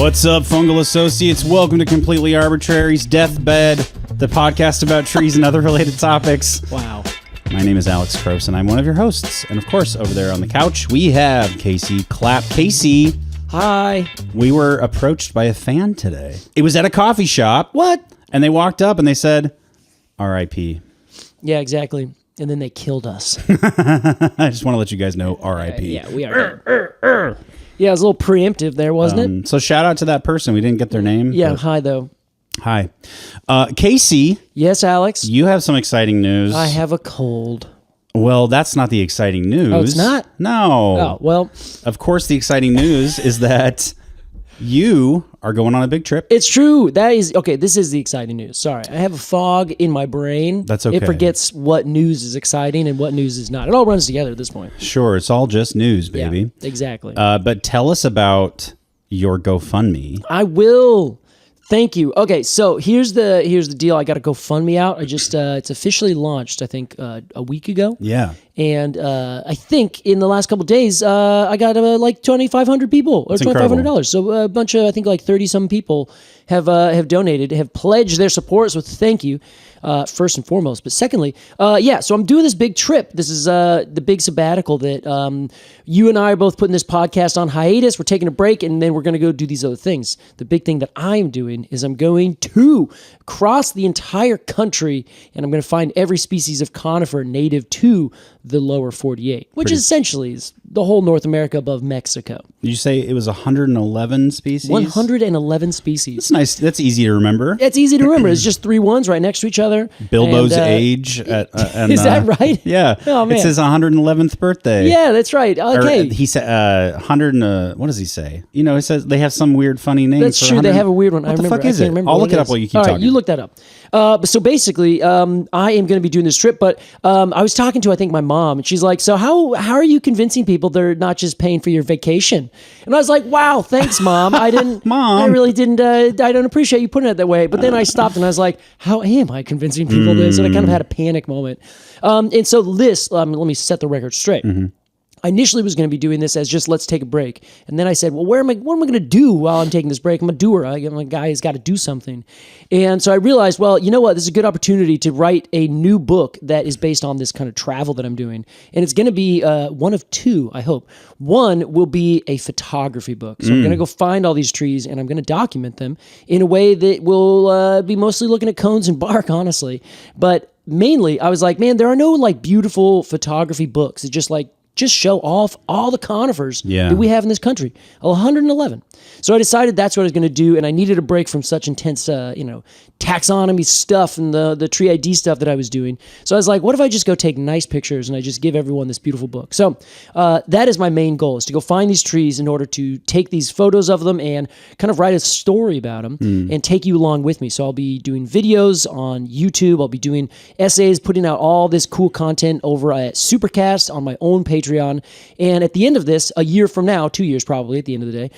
What's up, fungal associates? Welcome to Completely Arbortrary's Deathbed, the podcast about trees and other related topics. Wow. My name is Alex Crowson. I'm one of your hosts. And of course, over there on the couch, we have Casey Clapp. Casey. Hi. We were approached by a fan today. It was at a coffee shop. What? And they walked up and they said, R.I.P. Yeah, exactly. And then they killed us. I just want to let you guys know, R.I.P. Yeah, we are. Yeah, it was a little preemptive there, wasn't it? So shout out to that person. We didn't get their name. Yeah, hi, though. Hi. Casey. Yes, Alex? You have some exciting news. I have a cold. Well, that's not the exciting news. Oh, it's not? No. Oh, well. Of course, the exciting news is that you are going on a big trip. It's true. That is, okay, this is the exciting news. Sorry. I have a fog in my brain. That's okay. It forgets what news is exciting and what news is not. It all runs together at this point. Sure, it's all just news, baby. Yeah, exactly. But tell us about your GoFundMe. I will. Thank you. Okay, so here's the deal. I got a GoFundMe out. I just it's officially launched, I think, a week ago. Yeah. And I think in the last couple of days, I got like 2,500 people or $2,500. So a bunch of, I think, like 30-some people have donated, have pledged their support. So thank you, first and foremost. But secondly, so I'm doing this big trip. This is the big sabbatical that you and I are both putting this podcast on hiatus. We're taking a break, and then we're going to go do these other things. The big thing that I'm doing is I'm going to cross the entire country, and I'm going to find every species of conifer native to the lower 48, which essentially is the whole North America above Mexico. Did you say it was 111 species? 111 species. That's nice. That's easy to remember. It's easy to remember. It's just 3 ones right next to each other. Bilbo's age. Is that right? Yeah. Oh, man. It's his 111th birthday. Yeah, that's right. Okay. Or he said 100. What does he say? You know, it says they have some weird, funny name. That's true. They have a weird one. What the fuck is it? I'll look it up while you keep talking. All right, you look that up. So basically, I am going to be doing this trip, but I was talking to, I think, my mom, and she's like, so how are you convincing people they're not just paying for your vacation? And I was like, wow, thanks, Mom. I didn't, Mom. I really didn't, I don't appreciate you putting it that way. But then I stopped and I was like, how am I convincing people this? And I kind of had a panic moment. And so this, let me set the record straight. Mm-hmm. I initially was going to be doing this as just let's take a break. And then I said, well, what am I going to do while I'm taking this break? I'm a doer. I'm a guy who's got to do something. And so I realized, well, you know what? This is a good opportunity to write a new book that is based on this kind of travel that I'm doing. And it's going to be one of 2, I hope. One will be a photography book. So I'm going to go find all these trees and I'm going to document them in a way that will be mostly looking at cones and bark, honestly. But mainly, I was like, man, there are no like beautiful photography books. It's just show off all the conifers that we have in this country. 111. So I decided that's what I was going to do, and I needed a break from such intense, taxonomy stuff and the tree ID stuff that I was doing. So I was like, what if I just go take nice pictures and I just give everyone this beautiful book? So that is my main goal, is to go find these trees in order to take these photos of them and kind of write a story about them and take you along with me. So I'll be doing videos on YouTube. I'll be doing essays, putting out all this cool content over at Supercast on my own Patreon. And at the end of this, a year from now, 2 years probably at the end of the day,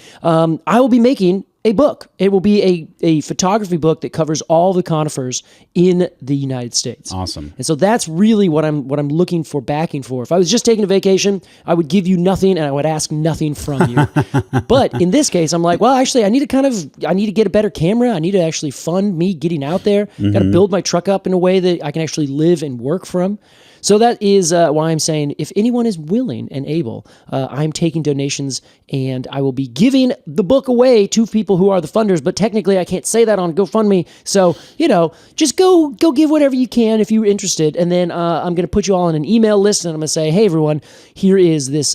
I will be making a book. It will be a photography book that covers all the conifers in the United States. Awesome. And so that's really what I'm looking for backing for. If I was just taking a vacation, I would give you nothing and I would ask nothing from you. But in this case, I'm like, well, actually, I need to get a better camera. I need to actually fund me getting out there. Got to build my truck up in a way that I can actually live and work from. So that is why I'm saying if anyone is willing and able, I'm taking donations and I will be giving the book away to people who are the funders. But technically, I can't say that on GoFundMe. So, just go give whatever you can if you're interested. And then I'm going to put you all on an email list and I'm going to say, hey, everyone, here's this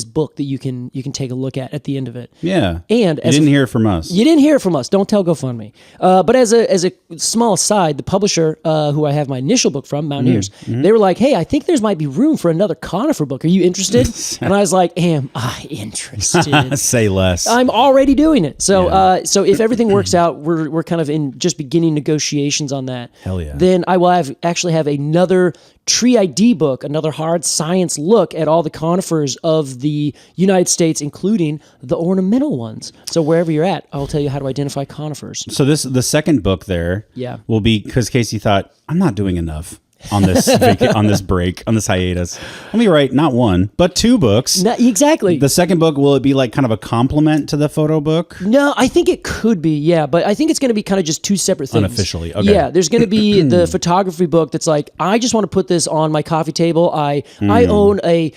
book that you can take a look at the end of it. Yeah. And you didn't hear it from us. You didn't hear it from us. Don't tell GoFundMe. But as a small aside, the publisher who I have my initial book from, Mountaineers, they were like, hey, I think might be room for another conifer book. Are you interested? And I was like, am I interested? Say less. I'm already doing it. So so if everything works out, we're kind of in just beginning negotiations on that. Hell yeah. Then I will actually have another tree ID book, another hard science look at all the conifers of the United States, including the ornamental ones. So wherever you're at, I'll tell you how to identify conifers. So the second book there will be, because Casey thought, I'm not doing enough. on this on this break, on this hiatus. Let me write not one, but 2 books. No, exactly. The second book, will it be like kind of a complement to the photo book? No, I think it could be, yeah, but I think it's going to be kind of just 2 separate things. Unofficially, okay. Yeah, there's going to be the photography book that's like, I just want to put this on my coffee table. I own a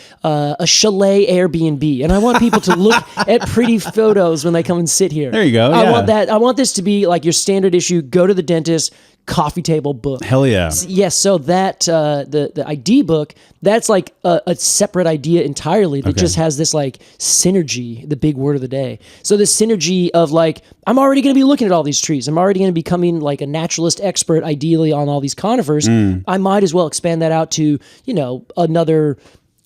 chalet Airbnb, and I want people to look at pretty photos when they come and sit here. There you go. I yeah. want that. I want this to be like your standard issue. Go to the dentist. Coffee table book. Hell yeah. Yes, so that the ID book, that's like a separate idea entirely that just has this like synergy, the big word of the day. So this synergy of like, I'm already going to be looking at all these trees. I'm already going to be becoming like a naturalist expert, ideally on all these conifers. I might as well expand that out to, another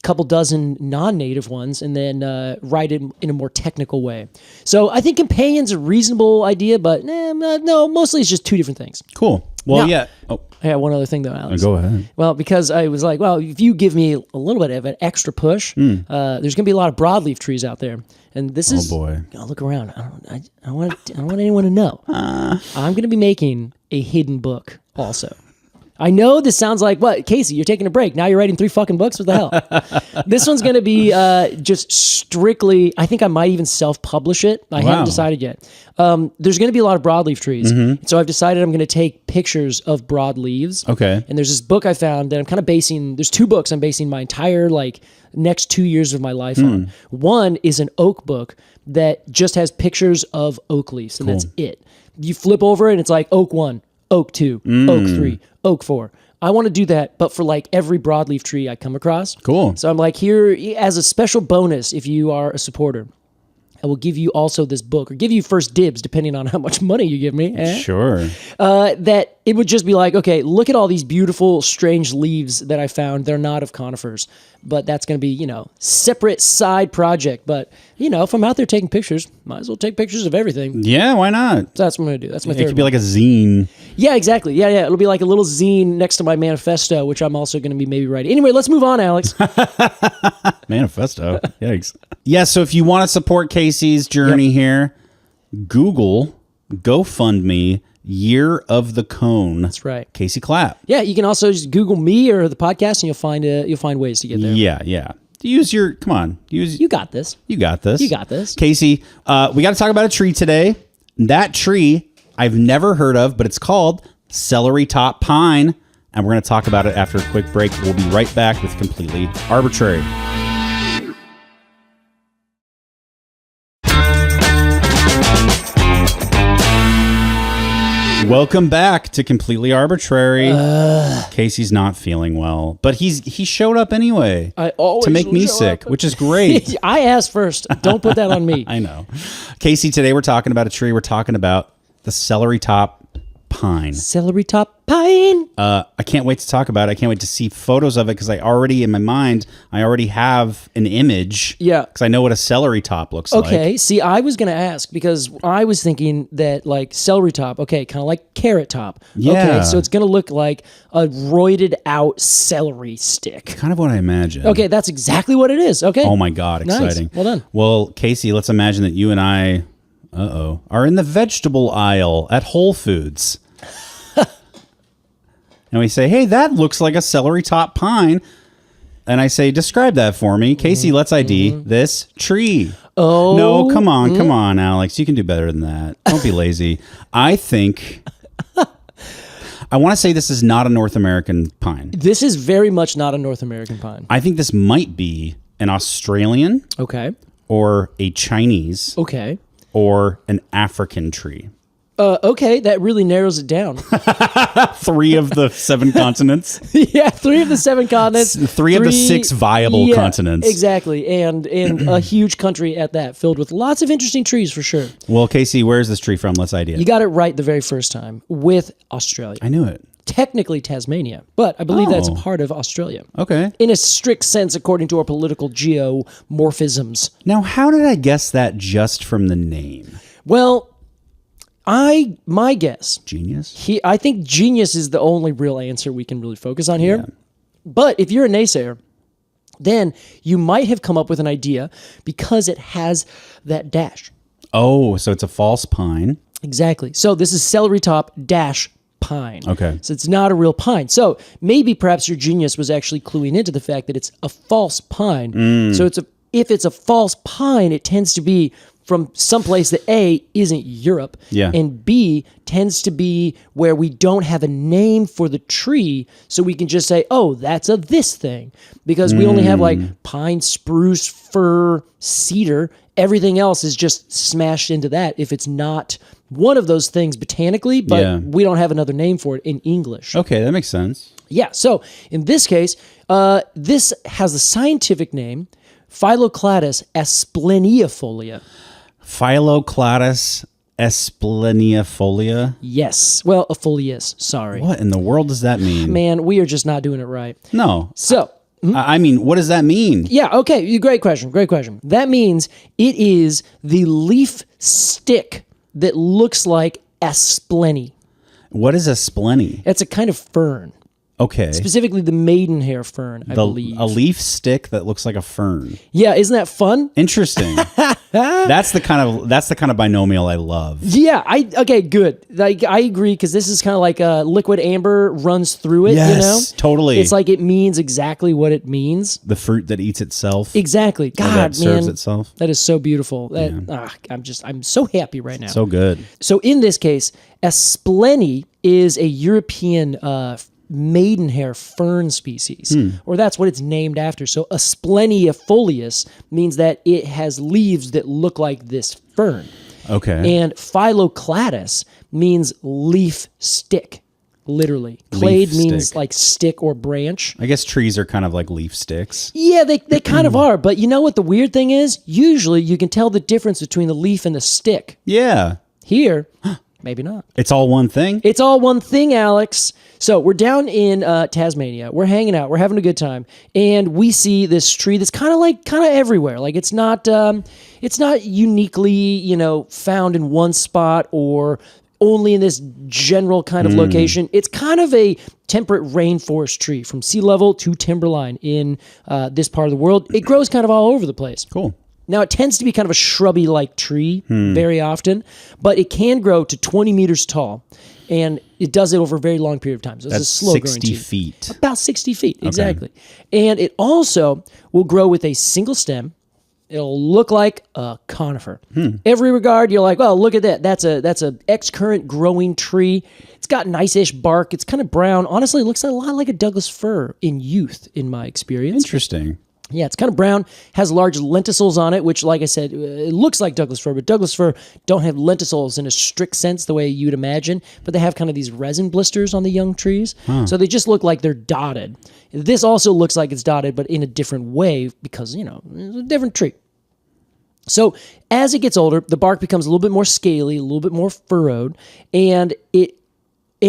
couple dozen non-native ones, and then write it in a more technical way. So I think companion's a reasonable idea, but no, mostly it's just 2 different things. Cool. Well, Now, yeah. Oh, I got one other thing though, Alex. go ahead. Well, because I was like, well, if you give me a little bit of an extra push, there's going to be a lot of broadleaf trees out there, and this is. Oh boy! Oh, look around. I don't want anyone to know. I'm going to be making a hidden book also. I know this sounds like, what, Casey, you're taking a break. Now you're writing 3 fucking books? What the hell? This one's going to be just strictly, I think I might even self-publish it. I haven't decided yet. There's going to be a lot of broadleaf trees. So I've decided I'm going to take pictures of broadleaves. Okay. And there's this book I found that I'm kind of basing, there's 2 books I'm basing my entire next 2 years of my life on. One is an oak book that just has pictures of oak leaves, and that's it. You flip over it and it's like oak 1, oak 2, oak 3, oak 4. I want to do that, but for like every broadleaf tree I come across. Cool. So I'm like, here, as a special bonus, if you are a supporter, I will give you also this book, or give you first dibs, depending on how much money you give me. Sure. That it would just be like, okay, look at all these beautiful, strange leaves that I found. They're not of conifers, but that's going to be, separate side project. But, if I'm out there taking pictures, might as well take pictures of everything. Yeah, why not? So that's what I'm going to do. That's my third It could be one. like a zine. Yeah, exactly. Yeah. It'll be like a little zine next to my manifesto, which I'm also going to be maybe writing. Anyway, let's move on, Alex. Manifesto. Yikes. Yeah, so if you want to support Casey's journey here, Google GoFundMe Year of the Cone. That's right. Casey Clapp. Yeah, you can also just Google me or the podcast, and you'll find ways to get there. Yeah. Use your, come on. You got this. You got this. You got this. Casey, we got to talk about a tree today. That tree I've never heard of, but it's called Celerytop-Pine. And we're going to talk about it after a quick break. We'll be right back with Completely Arbortrary. Welcome back to Completely Arbortrary. Casey's not feeling well, but he showed up anyway I always to make me show sick, up. which is great. I asked first. Don't put that on me. I know. Casey, today we're talking about a tree. We're talking about the Celerytop-Pine. Celerytop-Pine. I can't wait to talk about it. I can't wait to see photos of it because I already have an image. Yeah. Because I know what a celery top looks like. Okay. See, I was going to ask because I was thinking that like celery top, okay, kind of like carrot top. Yeah. Okay, so it's going to look like a roided out celery stick. Kind of what I imagine. Okay, that's exactly what it is. Okay. Oh my God, exciting. Nice. Well done. Well, Casey, let's imagine that you and I, are in the vegetable aisle at Whole Foods. And we say, hey, that looks like a Celerytop-Pine. And I say, describe that for me. Casey, let's ID this tree. Oh. No, come on, Alex. You can do better than that. Don't be lazy. I think... I want to say this is not a North American pine. This is very much not a North American pine. I think this might be an Australian Okay. or a Chinese Okay. or an African tree. Okay, that really narrows it down. 3 of the 7 continents. Yeah, 3 of the 7 continents. 3 of the 6 viable continents. Exactly, and a huge country at that, filled with lots of interesting trees for sure. Well, Casey, where's this tree from? Let's idea. You got it right the very first time with Australia. I knew it. Technically Tasmania, but I believe that's Oh. part of Australia. Okay. In a strict sense, according to our political geomorphisms. Now, how did I guess that just from the name? Well, my guess, Genius? I think genius is the only real answer we can really focus on here. Yeah. But if you're a naysayer, then you might have come up with an idea because it has that dash. Oh, so it's a false pine. Exactly. So this is Celerytop-Pine. pine. Okay. So it's not a real pine. So maybe perhaps your genius was actually cluing into the fact that it's a false pine. So if it's a false pine, it tends to be from someplace that A, isn't Europe, and B, tends to be where we don't have a name for the tree, so we can just say, oh, that's a this thing. Because we only have like pine, spruce, fir, cedar. Everything else is just smashed into that if it's not one of those things botanically, but we don't have another name for it in English. Okay, that makes sense. Yeah, so in this case, this has the scientific name Phyllocladus aspleniifolia. Phyllocladus aspleniifolia? Yes. Well, folius, sorry. What in the world does that mean? Man, we are just not doing it right. No. So, I mean, what does that mean? yeah, okay, great question, great question. That means it is the leaf stick that looks like aspleni. What is a spleni? It's a kind of fern. Okay. Specifically the maidenhair fern, I believe. A leaf stick that looks like a fern. Yeah, isn't that fun? Interesting. That's the kind of binomial I love. Yeah, okay, good. Like I agree because this is kind of like a liquid amber runs through it. Yes, you know? totally. It's like it means exactly what it means. The fruit that eats itself. Exactly. God, that serves man, itself. that is so beautiful. I'm so happy right now. So good. So in this case, aspleni is a European maidenhair fern species, or that's what it's named after. So aspleniifolius means that it has leaves that look like this fern. Okay. And Phyllocladus means leaf stick, literally. Clade means stick. like stick or branch. I guess trees are kind of like leaf sticks. Yeah, they kind of are. But you know what the weird thing is? Usually you can tell the difference between the leaf and the stick. Yeah. Here, maybe not. It's all one thing? It's all one thing, Alex. So we're down in Tasmania. We're hanging out. We're having a good time, and we see this tree that's kind of everywhere. Like it's not uniquely found in one spot or only in this general kind of location. It's kind of a temperate rainforest tree from sea level to timberline in this part of the world. It grows kind of all over the place. Cool. Now, it tends to be kind of a shrubby-like tree very often, but it can grow to 20 meters tall, and it does it over a very long period of time. So it's That's a slow-growing 60 tree. feet. About 60 feet, exactly. And it also will grow with a single stem. It'll look like a conifer. Every regard, you're like, well, look at that. That's a X-current growing tree. It's got nice-ish bark. It's kind of brown. Honestly, it looks a lot like a Douglas fir in youth, in my experience. Interesting. Yeah, it's kind of brown, has large lenticels on it, which, like I said, it looks like Douglas fir, but Douglas fir don't have lenticels in a strict sense the way you'd imagine, but they have kind of these resin blisters on the young trees, so they just look like they're dotted. This also looks like it's dotted, but in a different way because, it's a different tree. So as it gets older, the bark becomes a little bit more scaly, a little bit more furrowed, and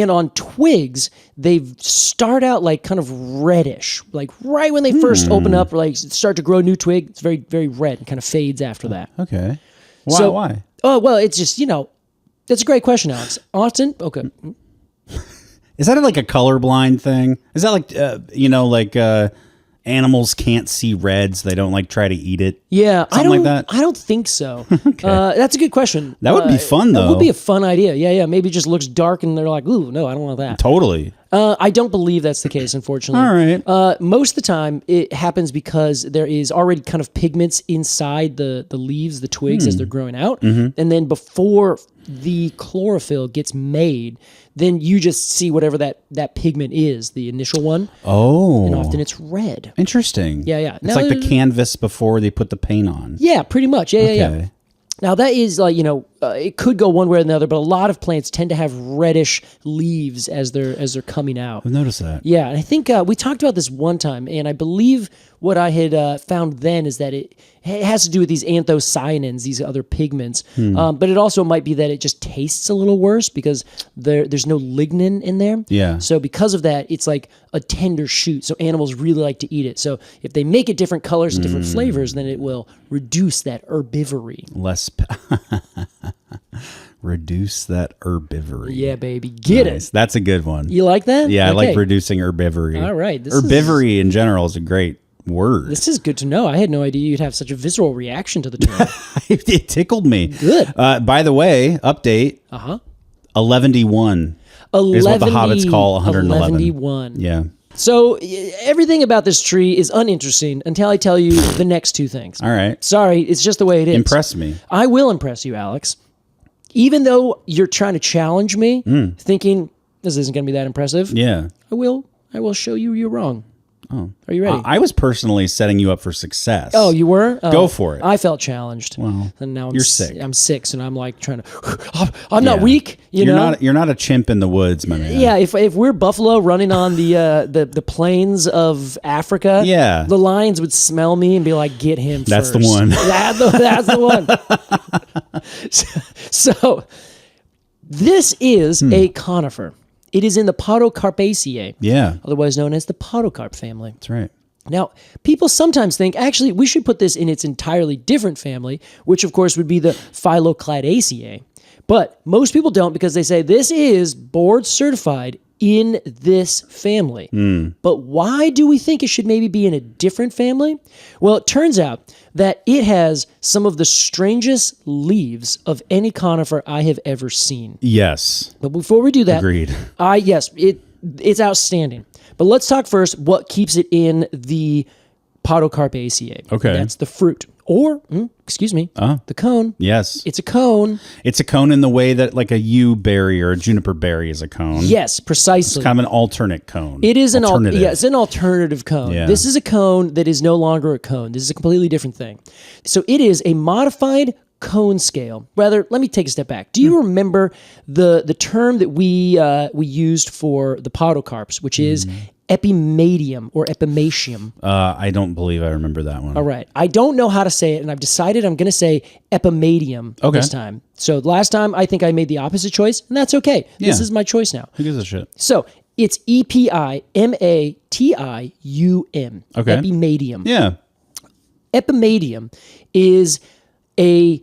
on twigs, they start out like kind of reddish. Like right when they first open up, like start to grow new twig, it's very, very red and kind of fades after that. Okay. Why? Oh, well, it's just, that's a great question, Alex. Austin? Okay. Is that like a colorblind thing? Is that like, animals can't see reds, they don't try to eat it? Yeah, Something like that? I don't think so. That's a good question. That would be fun, though. That would be a fun idea. Yeah. Maybe it just looks dark and they're like, ooh, no, I don't want that. Totally. I don't believe that's the case, unfortunately. All right. Most of the time, it happens because there is already kind of pigments inside the leaves, the twigs, as they're growing out. And then before the chlorophyll gets made, then you just see whatever that pigment is, the initial one. Oh. And often it's red. Interesting. Yeah. It's like the canvas before they put the paint on. Yeah, pretty much. Yeah. Okay. Now that is it could go one way or another, but a lot of plants tend to have reddish leaves as they're coming out. I've noticed that. Yeah, and I think we talked about this one time, and I believe what I had found then is that it has to do with these anthocyanins, these other pigments, but it also might be that it just tastes a little worse because there's no lignin in there. Yeah. So because of that, it's like a tender shoot, so animals really like to eat it. So if they make it different colors and different flavors, then it will reduce that herbivory. Reduce that herbivory. Yeah, baby. Get it. That's a good one. You like that? Yeah, Okay. I like reducing herbivory. All right. Herbivory in general is a great word. This is good to know. I had no idea you'd have such a visceral reaction to the term. It tickled me. Good. By the way, update. 11D1. is what the hobbits call 111. 111. Yeah. So everything about this tree is uninteresting until I tell you the next two things. All right. Sorry, it's just the way it is. Impress me. I will impress you, Alex. Even though you're trying to challenge me, thinking this isn't going to be that impressive, Yeah. I will show you you're wrong. Oh. Are you ready? I was personally setting you up for success. Oh, you were? Oh, Go for it. I felt challenged. Well, and now you're sick. I'm 6, and I'm like trying to. I'm not weak, You're know. You're not a chimp in the woods, my man. Yeah, if we're buffalo running on the plains of Africa, Yeah. the lions would smell me and be like, "Get him." That's first. the one. That's the one. So this is a conifer. It is in the Podocarpaceae, Yeah. otherwise known as the podocarp family. That's right. Now, people sometimes think, actually, we should put this in its entirely different family, which of course would be the Phyllocladaceae. But most people don't, because they say this is board certified in this family. But why do we think it should maybe be in a different family? Well, it turns out that it has some of the strangest leaves of any conifer I have ever seen. Yes. But before we do that, Agreed. It's outstanding. But let's talk first what keeps it in the Podocarpaceae. Okay. That's the fruit. Or, the cone. Yes. It's a cone. It's a cone in the way that like a yew berry or a juniper berry is a cone. Yes, precisely. It's kind of an alternate cone. It is alternative. it's an alternative cone. Yeah. This is a cone that is no longer a cone. This is a completely different thing. So it is a modified cone scale. Rather, let me take a step back. Do you remember the term that we used for the podocarps, which is epimedium or epimatium? I don't believe I remember that one. All right. I don't know how to say it, and I've decided I'm going to say epimedium this time. So last time, I think I made the opposite choice, and that's okay. This Yeah. is my choice now. Who gives a shit? So it's Epimatium. Okay. Epimedium. Yeah. Epimedium is a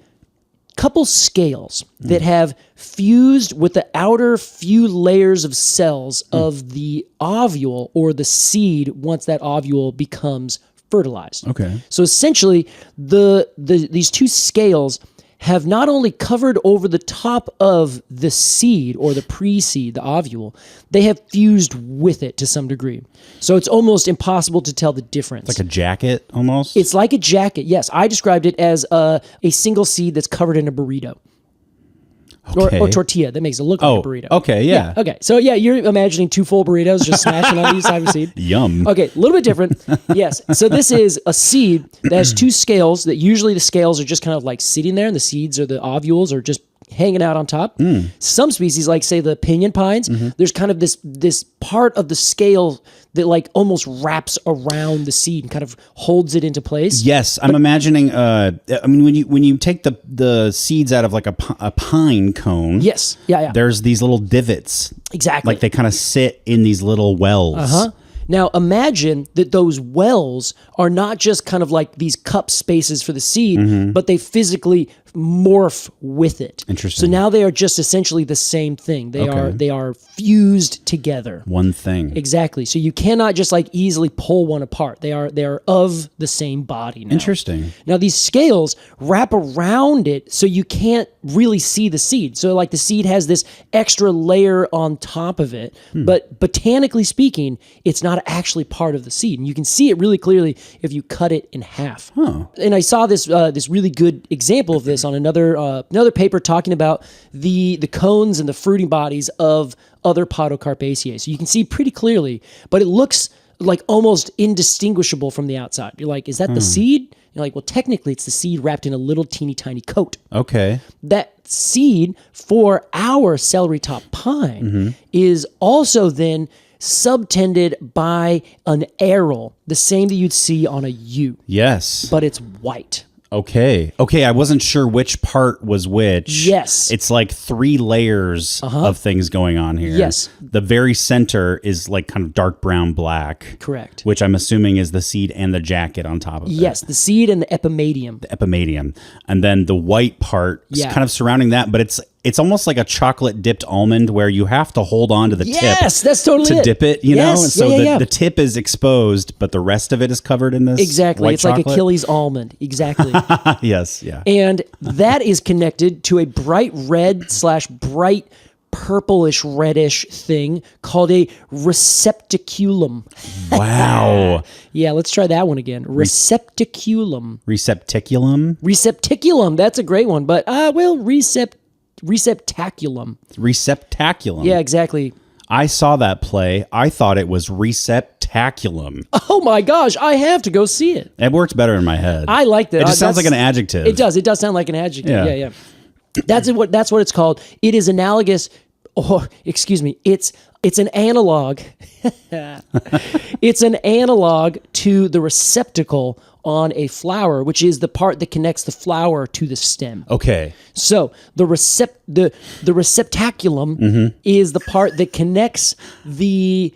couple scales that have fused with the outer few layers of cells of the ovule or the seed once that ovule becomes fertilized. Okay. So essentially, these two scales have not only covered over the top of the seed or the pre-seed, the ovule, they have fused with it to some degree. So it's almost impossible to tell the difference. Like a jacket almost? It's like a jacket. Yes, I described it as a single seed that's covered in a burrito. Okay. Or tortilla that makes it look like a burrito. Okay, yeah. Okay, so yeah, you're imagining two full burritos just smashing on each side of a seed. Yum. Okay, a little bit different. Yes, so this is a seed that has two scales that usually the scales are just kind of like sitting there and the seeds or the ovules are just hanging out on top. Some species, like say the pinyon pines, there's kind of this part of the scale that like almost wraps around the seed and kind of holds it into place. Yes, I'm imagining. I mean, when you take the seeds out of like a pine cone, Yes. Yeah. there's these little divots. Exactly. Like they kind of sit in these little wells. Now imagine that those wells are not just kind of like these cup spaces for the seed, but they physically morph with it. Interesting. So now they are just essentially the same thing. They are fused together. One thing. Exactly. So you cannot just like easily pull one apart. They are of the same body now. Interesting. Now these scales wrap around it so you can't really see the seed. So like the seed has this extra layer on top of it, but botanically speaking, it's not actually part of the seed. And you can see it really clearly if you cut it in half. And I saw this this really good example of this on another paper talking about the cones and the fruiting bodies of other Podocarpaceae. So you can see pretty clearly, but it looks like almost indistinguishable from the outside. You're like, is that the seed? You're like, well, technically it's the seed wrapped in a little teeny tiny coat. Okay. That seed for our Celerytop-Pine is also then subtended by an aril, the same that you'd see on a yew. Yes. But it's white. Okay. I wasn't sure which part was which. Yes. It's like 3 layers of things going on here. Yes. The very center is like kind of dark brown black. Correct. Which I'm assuming is the seed and the jacket on top of it. Yes, the seed and the epimedium. The epimedium. And then the white part is Yeah. kind of surrounding that, but it's almost like a chocolate dipped almond where you have to hold on to the tip. Yes, that's totally to it. dip it, you know? Yes, And so yeah. the tip is exposed, but the rest of it is covered in this Exactly. white It's like chocolate. Achilles almond. Exactly. Yes, yeah. And that is connected to a bright red / bright purplish reddish thing called a receptaculum. Wow. Yeah, let's try that one again. Receptaculum. Receptaculum. That's a great one, but receptaculum. Receptaculum. Yeah, exactly. I saw that play. I thought it was receptaculum. Oh my gosh, I have to go see it. It works better in my head. I like that. It just sounds like an adjective. It does. It does sound like an adjective. Yeah. Yeah. That's what it's called. It is analogous. Oh, excuse me. It's an analog. It's an analog to the receptacle on a flower, which is the part that connects the flower to the stem. Okay. So the receptaculum is the part that connects the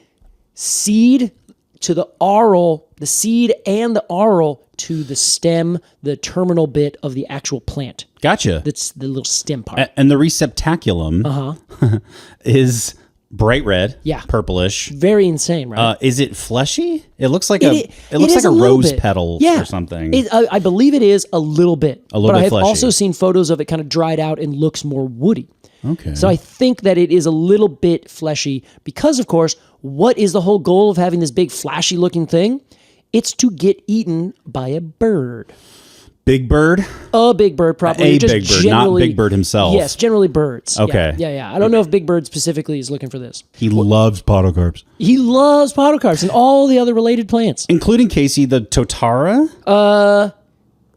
seed to the aural, the seed and the aural to the stem, the terminal bit of the actual plant. Gotcha. That's the little stem part. And the receptaculum is bright red, purplish. Very insane, right? Is it fleshy? It looks like It looks is like a little rose bit. petal Yeah. or something. I believe it is a little bit. A little but bit I have fleshy. also seen photos of it kind of dried out and looks more woody. Okay. So I think that it is a little bit fleshy because, of course, what is the whole goal of having this big flashy looking thing? It's to get eaten by a bird. Big bird? A big bird, probably. A big bird, not Big Bird himself. Yes, generally birds. Okay. Yeah. I don't know if Big Bird specifically is looking for this. He loves podocarps. He loves podocarps and all the other related plants. Including, Casey, the totara?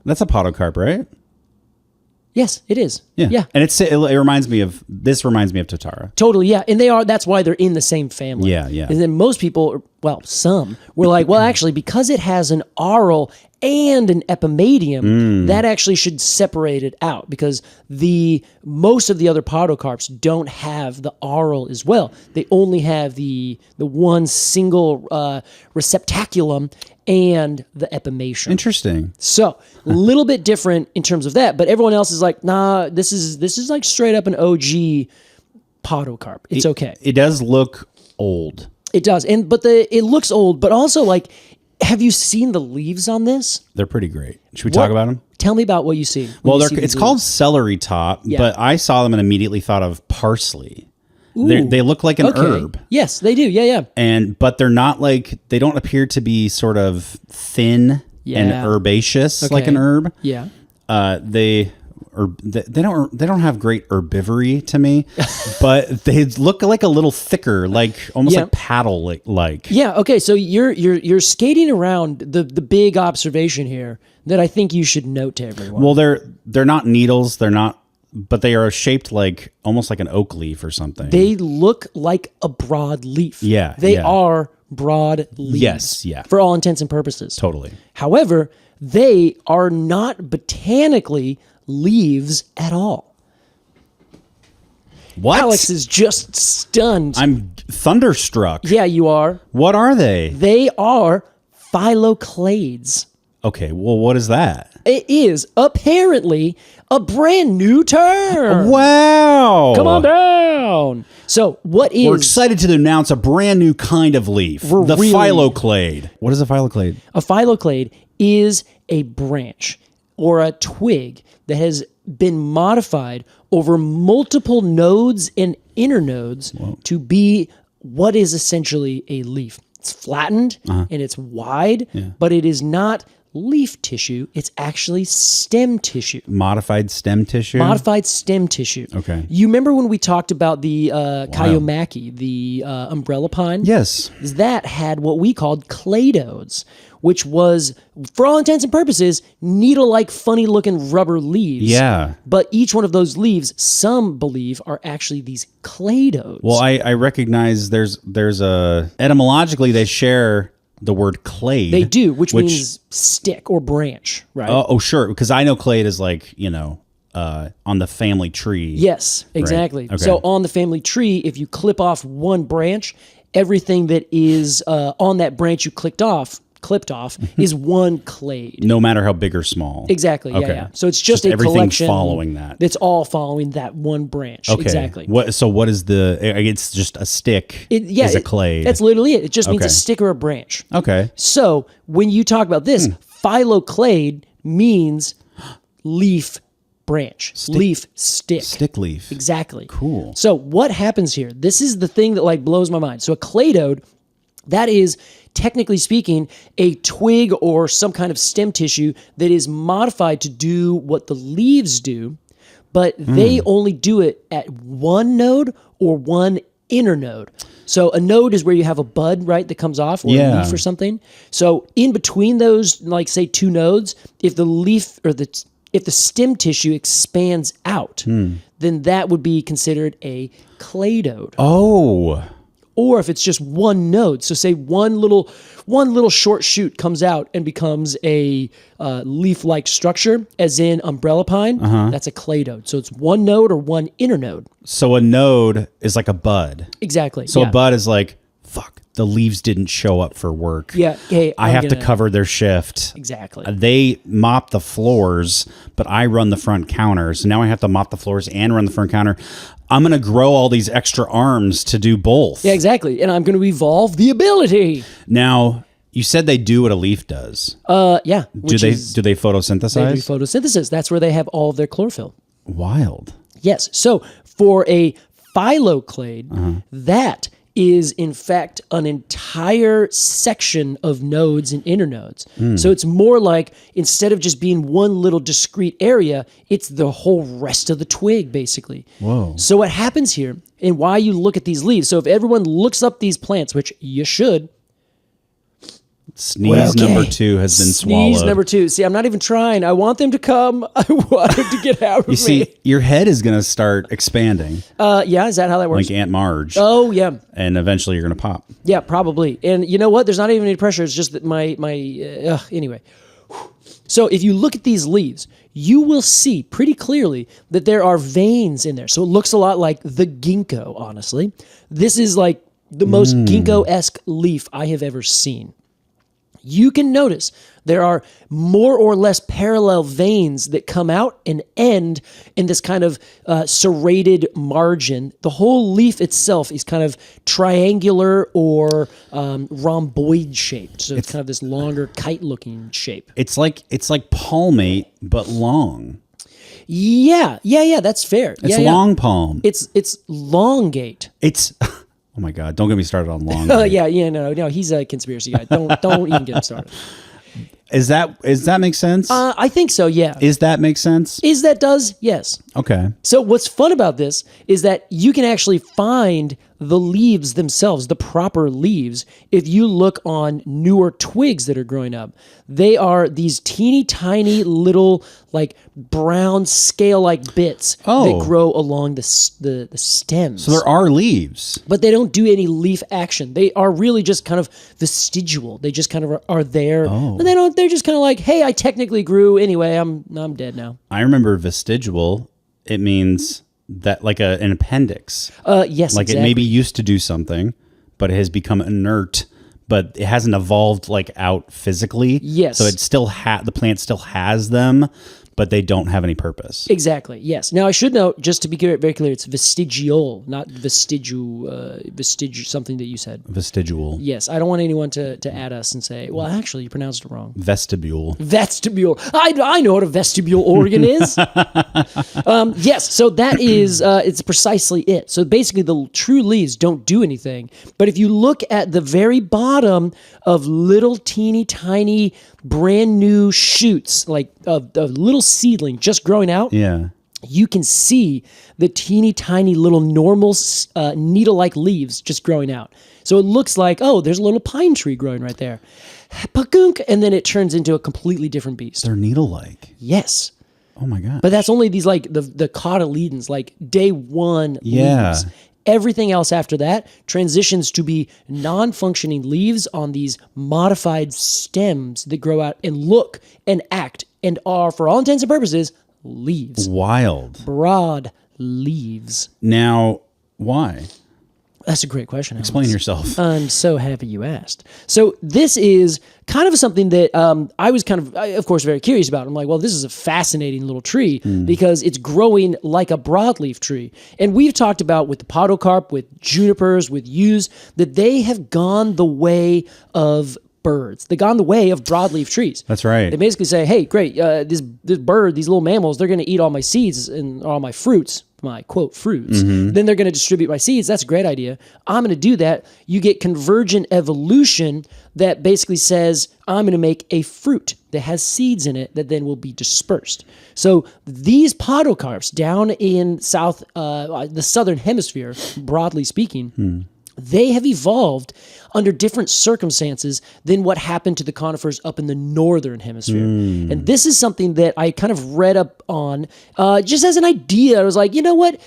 That's a podocarp, right? Yes, it is. Yeah. And it reminds me of totara. Totally, yeah. And that's why they're in the same family. Yeah. And then most people, well, some were like, well, actually, because it has an aural and an epimedium, that actually should separate it out because most of the other podocarps don't have the aural as well. They only have the one single receptaculum and the epimation. Interesting. So a little bit different in terms of that, but everyone else is like, nah, this is like straight up an OG podocarp. It's okay. It does look old. It does, it looks old, but also like, have you seen the leaves on this? They're pretty great. Should we talk about them? Tell me about what you see. Well, it's called celery top, but I saw them and immediately thought of parsley. They look like an herb. Yes, they do. Yeah. But they're not they don't appear to be sort of thin and herbaceous like an herb. Yeah. They don't have great herbivory to me, but they look like a little thicker, like almost like paddle like. Yeah. Okay. So you're skating around the big observation here that I think you should note to everyone. Well, they're not needles. They're not. But they are shaped almost like an oak leaf or something. They look like a broad leaf. Yeah. They are broad leaves. Yes. Yeah. For all intents and purposes. Totally. However, they are not botanically leaves at all. What? Alex is just stunned. I'm thunderstruck. Yeah, you are. What are they? They are phylloclades. Okay, well, what is that? It is apparently a brand new term. Wow. Come on down. So what is... We're excited to announce a brand new kind of leaf. The phylloclade. What is a phylloclade? A phylloclade is a branch or a twig that has been modified over multiple nodes and internodes to be what is essentially a leaf. It's flattened and it's wide, but it is not leaf tissue. It's actually stem tissue. Modified stem tissue? Modified stem tissue. Okay. You remember when we talked about the Kayomaki, the umbrella pine? Yes. That had what we called cladodes, which was, for all intents and purposes, needle-like, funny-looking rubber leaves. Yeah. But each one of those leaves, some believe, are actually these cladodes. Well, I recognize there's a... Etymologically, they share the word clade. They do, which means stick or branch, right? Oh, sure. Because I know clade is on the family tree. Yes, exactly. Right. Okay. So on the family tree, if you clip off one branch, everything that is on that branch you clipped off is one clade. No matter how big or small. Exactly. Okay. Yeah. So it's just a everything collection following that. That's all following that one branch. Okay. Exactly. What is the? It's just a stick. Is a clade. That's literally it. It just means a stick or a branch. Okay. So when you talk about this, phylloclade means leaf branch, leaf, stick. Stick leaf. Exactly. Cool. So what happens here? This is the thing that like blows my mind. So a cladode, that is technically speaking a twig or some kind of stem tissue that is modified to do what the leaves do, but they only do it at one node or one inner node. So a node is where you have a bud, right, that comes off, or a leaf or something. So in between those, like say 2 nodes, if the leaf or if the stem tissue expands out, then that would be considered a cladode. Oh. Or if it's just one node, so say one little short shoot comes out and becomes a leaf-like structure, as in umbrella pine, that's a cladode. So it's one node or one inner node. So a node is like a bud. Exactly. So a bud is like, fuck, the leaves didn't show up for work. Yeah. Hey, I have to cover their shift. Exactly. They mop the floors, but I run the front counter. So now I have to mop the floors and run the front counter. I'm going to grow all these extra arms to do both. Yeah, exactly. And I'm going to evolve the ability. Now, you said they do what a leaf does. Yeah. Do they photosynthesize? They do photosynthesis. That's where they have all of their chlorophyll. Wild. Yes. So for a phylloclade, that is in fact an entire section of nodes and internodes. So it's more like, instead of just being one little discrete area, it's the whole rest of the twig, basically. Whoa. So what happens here, and why you look at these leaves, so if everyone looks up these plants, which you should. Sneeze number 2 has been swallowed. Sneeze number 2. See, I'm not even trying. I want them to come. I want them to get out of me. You see, your head is going to start expanding. Yeah, is that how that works? Like Aunt Marge. Oh, yeah. And eventually you're going to pop. Yeah, probably. And you know what? There's not even any pressure. It's just that anyway. So if you look at these leaves, you will see pretty clearly that there are veins in there. So it looks a lot like the ginkgo, honestly. This is like the most ginkgo-esque leaf I have ever seen. You can notice there are more or less parallel veins that come out and end in this kind of serrated margin. The whole leaf itself is kind of triangular or rhomboid shaped. So it's kind of this longer kite-looking shape. It's like palmate, but long. Yeah, that's fair. It's long palm. It's longate. It's... Oh my God! Don't get me started on long. No, he's a conspiracy guy. Don't even get him started. Is that make sense? I think so. Yeah. Is that make sense? Does yes. Okay. So what's fun about this is that you can actually find the leaves themselves, the proper leaves, if you look on newer twigs that are growing up. They are these teeny tiny little like brown scale-like bits that grow along the stems. So there are leaves. But they don't do any leaf action. They are really just kind of vestigial. They just kind of are there. And they're just kind of like, hey, I technically grew anyway. I'm dead now. I remember vestigial. It means that like an appendix. Yes, like exactly. It maybe used to do something, but it has become inert, but it hasn't evolved like out physically. Yes. So it still the plant still has them, but they don't have any purpose. Exactly. Yes. Now I should note, just to be very clear, it's vestigial, not something that you said. Vestigial. Yes. I don't want anyone to add us and say, well, actually, you pronounced it wrong. Vestibule. Vestibule. I know what a vestibule organ is. Yes. So that is, it's precisely it. So basically the true leaves don't do anything. But if you look at the very bottom of little teeny tiny brand new shoots, like a little seedling just growing out, you can see the teeny tiny little normal needle-like leaves just growing out. So it looks like, oh, there's a little pine tree growing right there. And then it turns into a completely different beast. They're needle-like. Yes. Oh my God. But that's only these like the cotyledons, like day one leaves. Everything else after that transitions to be non-functioning leaves on these modified stems that grow out and look and act and are, for all intents and purposes, leaves. Wild. Broad leaves. Now, why? That's a great question, Alex. Explain yourself. I'm so happy you asked. So this is kind of something that I was of course, very curious about. I'm like, well, this is a fascinating little tree because it's growing like a broadleaf tree. And we've talked about with the podocarp, with junipers, with yews, that they have gone the way of birds. They've gone the way of broadleaf trees. That's right. They basically say, hey, great, this bird, these little mammals, they're going to eat all my seeds and all my fruits, my quote fruits. Then they're going to distribute my seeds. That's a great idea. I'm going to do that. You get convergent evolution that basically says, I'm going to make a fruit that has seeds in it that then will be dispersed. So these podocarps down in the southern hemisphere, broadly speaking, they have evolved under different circumstances than what happened to the conifers up in the northern hemisphere. And this is something that I kind of read up on just as an idea. I was like, you know what?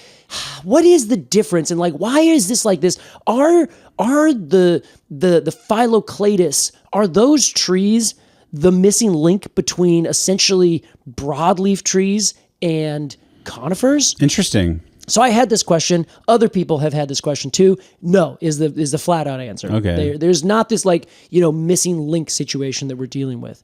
What is the difference? And like, why is this like this? Are the Phyllocladus, are those trees the missing link between essentially broadleaf trees and conifers? Interesting. So I had this question. Other people have had this question too. No, is the flat out answer. Okay. There's not this like, missing link situation that we're dealing with.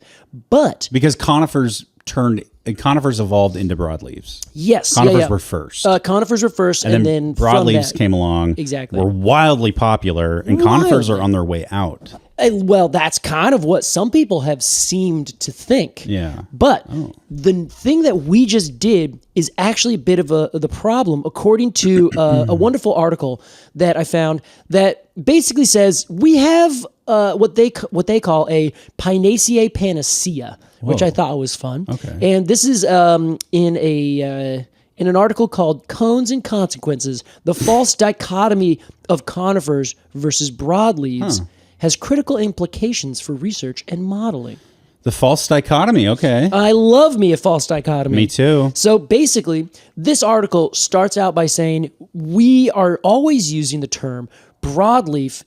But because conifers evolved into broadleaves. Yes. Conifers were first. Conifers were first, and then broadleaves came along. Exactly. Were wildly popular, and conifers are on their way out. Well, that's kind of what some people have seemed to think. Yeah. But the thing that we just did is actually a bit of the problem, according to a wonderful article that I found that basically says we have what they call a Pinaceae panacea, which I thought was fun. Okay. And this is in an article called Cones and Consequences, the false dichotomy of conifers versus broadleaves has critical implications for research and modeling. The false dichotomy, okay. I love me a false dichotomy. Me too. So basically, this article starts out by saying we are always using the term broadleaf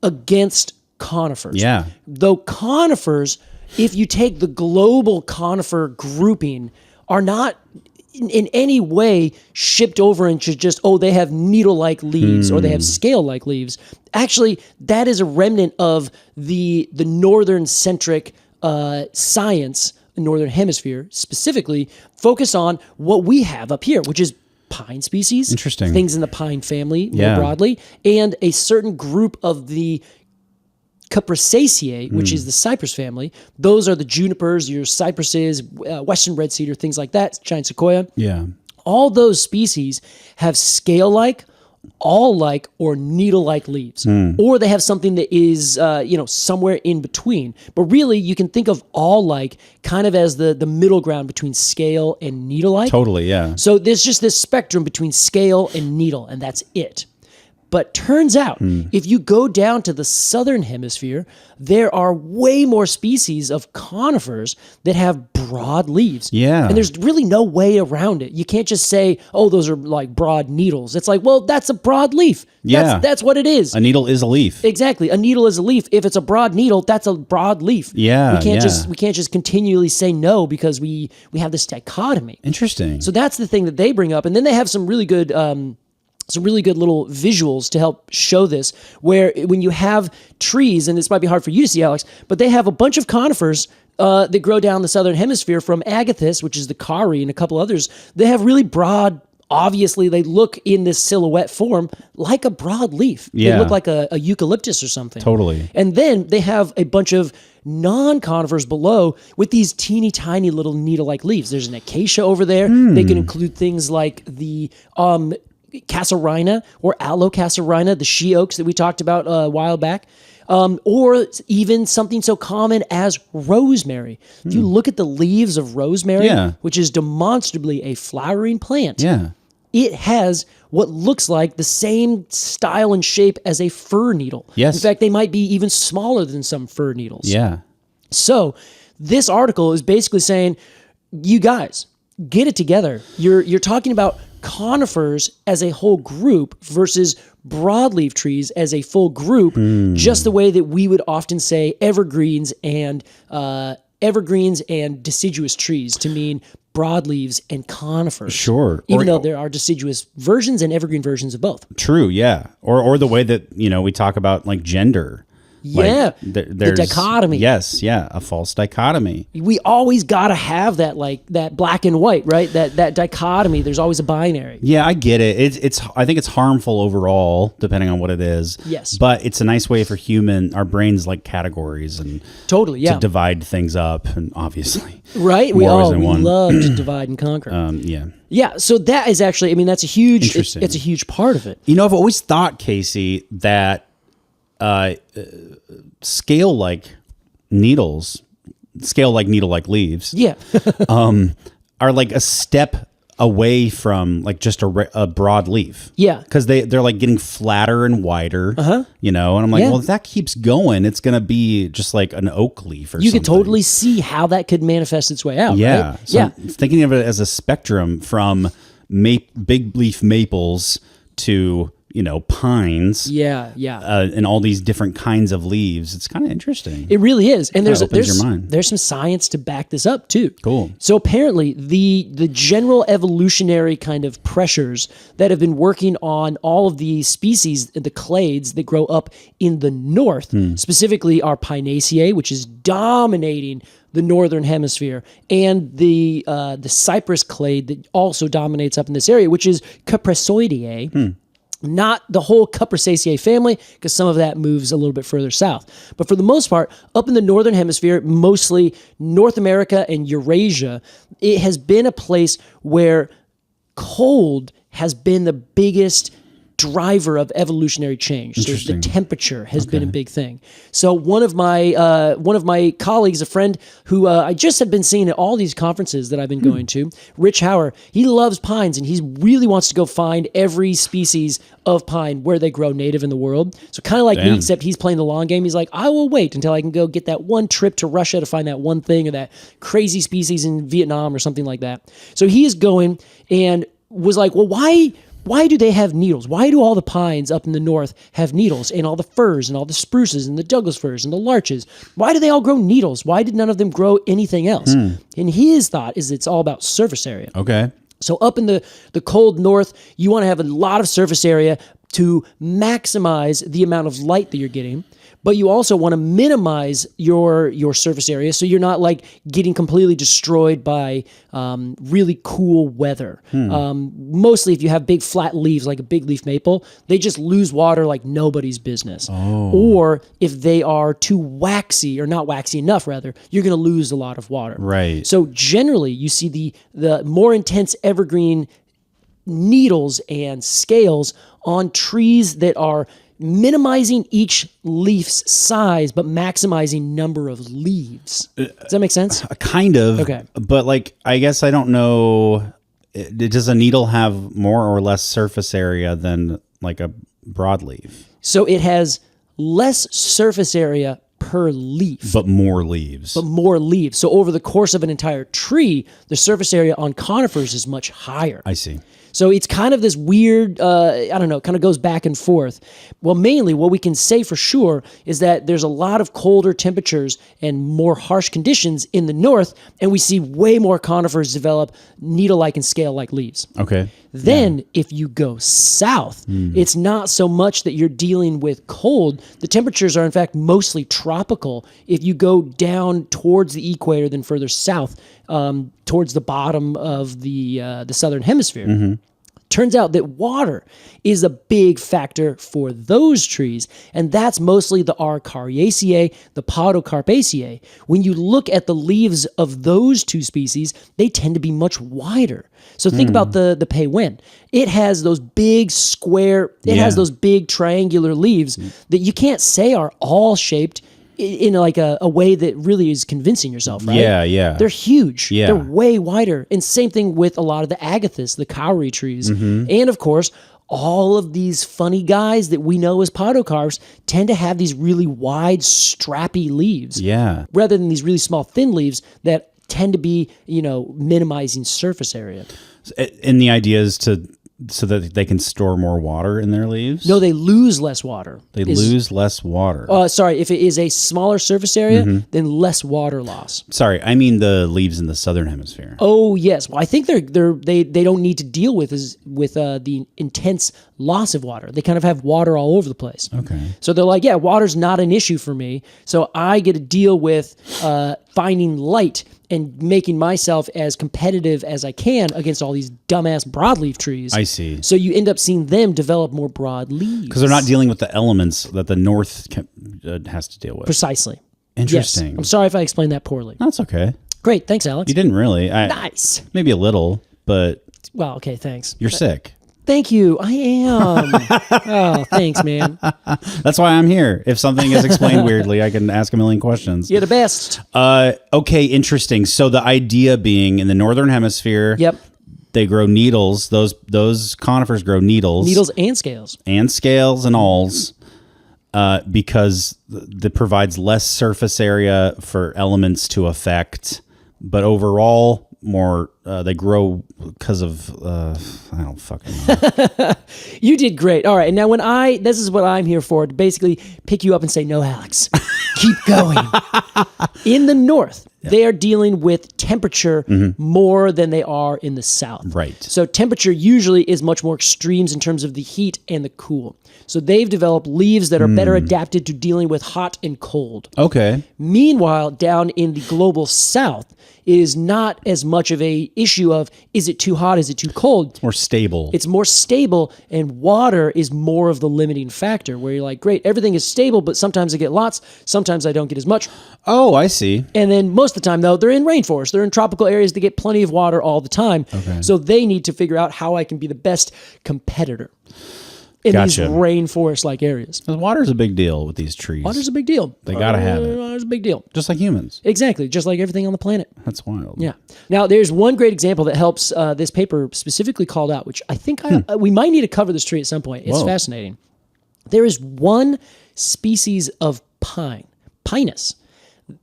against conifers. Yeah. Though conifers, if you take the global conifer grouping, are not in any way shipped over into just, they have needle-like leaves or they have scale-like leaves. Actually, that is a remnant of the northern-centric science, northern hemisphere specifically, focus on what we have up here, which is pine species. Interesting. Things in the pine family more broadly, and a certain group of the Cupressaceae, which is the cypress family. Those are the junipers, your cypresses, western red cedar, things like that, giant sequoia. Yeah. All those species have scale-like, awl-like, or needle-like leaves. Or they have something that is, somewhere in between. But really, you can think of awl-like kind of as the middle ground between scale and needle-like. Totally, yeah. So there's just this spectrum between scale and needle, and that's it. But turns out, if you go down to the southern hemisphere, there are way more species of conifers that have broad leaves. Yeah. And there's really no way around it. You can't just say, those are like broad needles. It's like, well, that's a broad leaf. Yeah. That's what it is. A needle is a leaf. Exactly. A needle is a leaf. If it's a broad needle, that's a broad leaf. Yeah. We can't just continually say no because we have this dichotomy. Interesting. So that's the thing that they bring up. And then they have some really good little visuals to help show this, where when you have trees, and this might be hard for you to see, Alex, but they have a bunch of conifers that grow down the southern hemisphere from agathis, which is the kauri, and a couple others. They have really broad, obviously they look in this silhouette form like a broad leaf. Yeah. They look like a eucalyptus or something. Totally. And then they have a bunch of non-conifers below with these teeny tiny little needle-like leaves. There's an acacia over there. They can include things like the Casuarina or Allocasuarina, the she oaks that we talked about a while back, or even something so common as rosemary. If you look at the leaves of rosemary, which is demonstrably a flowering plant, it has what looks like the same style and shape as a fir needle. Yes. In fact, they might be even smaller than some fir needles. Yeah. So this article is basically saying, you guys, get it together. You're talking about conifers as a whole group versus broadleaf trees as a full group, just the way that we would often say evergreens and deciduous trees to mean broadleaves and conifers. Sure. Even though there are deciduous versions and evergreen versions of both. True, yeah. Or the way that, we talk about like gender. Yeah, There's the dichotomy. Yes, yeah, a false dichotomy. We always got to have that, like that black and white, right? That dichotomy. There's always a binary. Yeah, I get it. I think it's harmful overall, depending on what it is. Yes. But it's a nice way for our brains like categories and Totally, yeah. to divide things up, and obviously. Right? We love to divide and conquer. Yeah. Yeah, so that is actually, I mean, that's a huge, Interesting. it's a huge part of it. You know, I've always thought, Casey, that scale-like needle like leaves Yeah. are like a step away from like just a broad leaf. Yeah. Because they're like getting flatter and wider, you know? And I'm like, Yeah. well, if that keeps going, it's going to be just like an oak leaf or something. You could totally see how that could manifest its way out, Yeah. right? So I'm thinking of it as a spectrum from big leaf maples to, you know, pines. Yeah. And all these different kinds of leaves. It's kind of interesting. It really is. And there's your mind. there's some science to back this up too. Cool. So apparently the general evolutionary kind of pressures that have been working on all of the species, the clades that grow up in the north, specifically our Pinaceae, which is dominating the northern hemisphere, and the cypress clade that also dominates up in this area, which is Cupressoideae. Not the whole Cupressaceae family, because some of that moves a little bit further south. But for the most part, up in the northern hemisphere, mostly North America and Eurasia, it has been a place where cold has been the biggest driver of evolutionary change. So the temperature has been a big thing. So one of my colleagues, a friend who I just have been seeing at all these conferences that I've been going to, Rich Hauer, he loves pines and he really wants to go find every species of pine where they grow native in the world. So kind of like me, except he's playing the long game. He's like, I will wait until I can go get that one trip to Russia to find that one thing or that crazy species in Vietnam or something like that. So he is going and was like, well, why do they have needles? Why do all the pines up in the north have needles, and all the firs and all the spruces and the Douglas firs and the larches? Why do they all grow needles? Why did none of them grow anything else? And his thought is it's all about surface area. Okay. So up in the cold north, you want to have a lot of surface area to maximize the amount of light that you're getting. But you also want to minimize your surface area so you're not like getting completely destroyed by really cool weather. Mostly if you have big flat leaves like a big leaf maple, they just lose water like nobody's business. Or if they are too waxy or not waxy enough rather, you're going to lose a lot of water. Right. So generally you see the more intense evergreen needles and scales on trees that are minimizing each leaf's size, but maximizing number of leaves. Does that make sense? Kind of. Okay. But like, I guess I don't know. Does a needle have more or less surface area than like a broadleaf? So it has less surface area per leaf. But more leaves. So over the course of an entire tree, the surface area on conifers is much higher. I see. So it's kind of this weird, I don't know, kind of goes back and forth. Well, mainly what we can say for sure is that there's a lot of colder temperatures and more harsh conditions in the north, and we see way more conifers develop needle-like and scale-like leaves. Okay. Then if you go south, it's not so much that you're dealing with cold. The temperatures are in fact mostly tropical. If you go down towards the equator, then further south, towards the bottom of the southern hemisphere. Turns out that water is a big factor for those trees, and that's mostly the Arcariaceae, the Podocarpaceae. When you look at the leaves of those two species, they tend to be much wider. So think about the Peiwen. It has those big square, has those big triangular leaves that you can't say are all shaped in like a way that really is convincing yourself, right? Yeah. They're huge. Yeah. They're way wider. And same thing with a lot of the agathis, the cowrie trees. And of course, all of these funny guys that we know as podocarps tend to have these really wide, strappy leaves. Yeah. Rather than these really small, thin leaves that tend to be, minimizing surface area. And the idea is so that they can store more water in their leaves? No, they lose less water. Lose less water. Sorry, if it is a smaller surface area, then less water loss. Sorry, I mean the leaves in the southern hemisphere. Oh yes, well I think they don't need to deal with the intense loss of water. They kind of have water all over the place. Okay. So they're like, yeah, water's not an issue for me. So I get to deal with finding light and making myself as competitive as I can against all these dumbass broadleaf trees. I see. So you end up seeing them develop more broad leaves. Because they're not dealing with the elements that the north has to deal with. Precisely. Interesting. Yes. I'm sorry if I explained that poorly. That's okay. Great. Thanks, Alex. You didn't really. Nice. Maybe a little, but Well, okay, thanks. you're sick. Thank you. I am. Oh, thanks, man. That's why I'm here. If something is explained weirdly, I can ask a million questions. You're the best. Okay, interesting. So the idea being in the northern hemisphere, Yep. they grow needles. Those conifers grow needles. Needles and scales. And scales and alls. Because that provides less surface area for elements to affect, but overall more they grow because of I don't fucking know. You did great. All right. And now this is what I'm here for, to basically pick you up and say, no, Alex, keep going. In the north, they are dealing with temperature more than they are in the south. Right. So temperature usually is much more extremes in terms of the heat and the cool. So they've developed leaves that are better adapted to dealing with hot and cold. Okay. Meanwhile, down in the global south, it is not as much of a issue of, is it too hot, is it too cold? More stable. It's more stable, and water is more of the limiting factor, where you're like, great, everything is stable, but sometimes I get lots, sometimes I don't get as much. Oh, I see. And then most of the time, though, they're in rainforest. They're in tropical areas that get plenty of water all the time. Okay. So they need to figure out how I can be the best competitor in these rainforest-like areas. Water's a big deal with these trees. Water's a big deal. They gotta have it. Water's a big deal. Just like humans. Exactly, just like everything on the planet. That's wild. Yeah. Now, there's one great example that helps this paper specifically called out, which I think we might need to cover this tree at some point. It's fascinating. There is one species of pine, Pinus,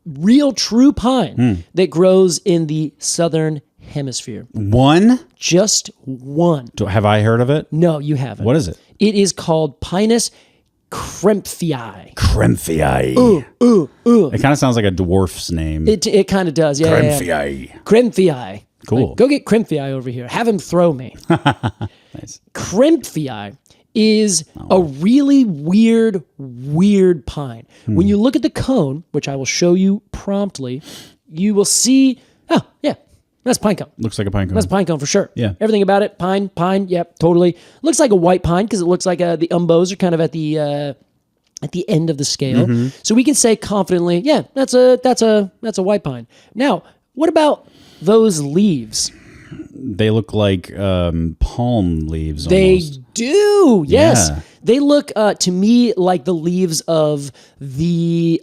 real true pine, that grows in the southern hemisphere. One? Just one. Have I heard of it? No, you haven't. What is it? It is called Pinus Kremphii. Kremphii. It kind of sounds like a dwarf's name. It kind of does, yeah. Kremphii. Kremphii. Cool. Like, go get Kremphii over here. Have him throw me. Nice. Kremphii is a really weird pine. When you look at the cone, which I will show you promptly, you will see, oh, yeah, that's pine cone. Looks like a pine cone. That's pine cone for sure. Yeah. Everything about it, pine, yep, totally. Looks like a white pine because it looks like the umbos are kind of at the end of the scale. So we can say confidently, yeah, that's a white pine. Now, what about those leaves? They look like palm leaves They almost. do, yes. Yeah. They look to me like the leaves of the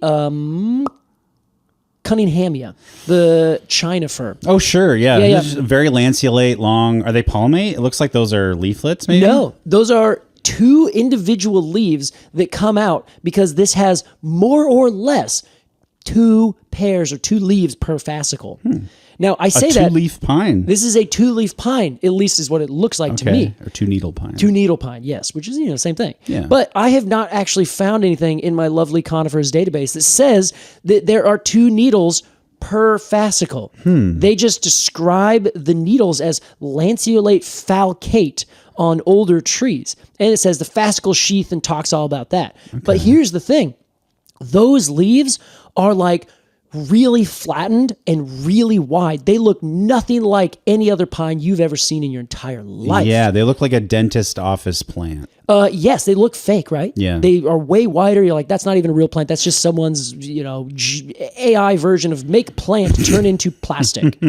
Cunninghamia, the conifer. Oh, sure. Yeah. Yeah. Just very lanceolate, long. Are they palmate? It looks like those are leaflets, maybe? No, those are two individual leaves that come out because this has more or less two pairs or two leaves per fascicle. Now, I say that two-leaf pine. this is a two-leaf pine, at least is what it looks like to me. Or two-needle pine. Two-needle pine, yes, which is, same thing. Yeah. But I have not actually found anything in my lovely conifers database that says that there are two needles per fascicle. They just describe the needles as lanceolate falcate on older trees. And it says the fascicle sheath and talks all about that. Okay. But here's the thing. Those leaves are like really flattened and really wide. They look nothing like any other pine you've ever seen in your entire life. Yeah, they look like a dentist office plant. Yes, they look fake, right? Yeah. They are way wider. You're like, that's not even a real plant. That's just someone's, AI version of make plant turn into plastic.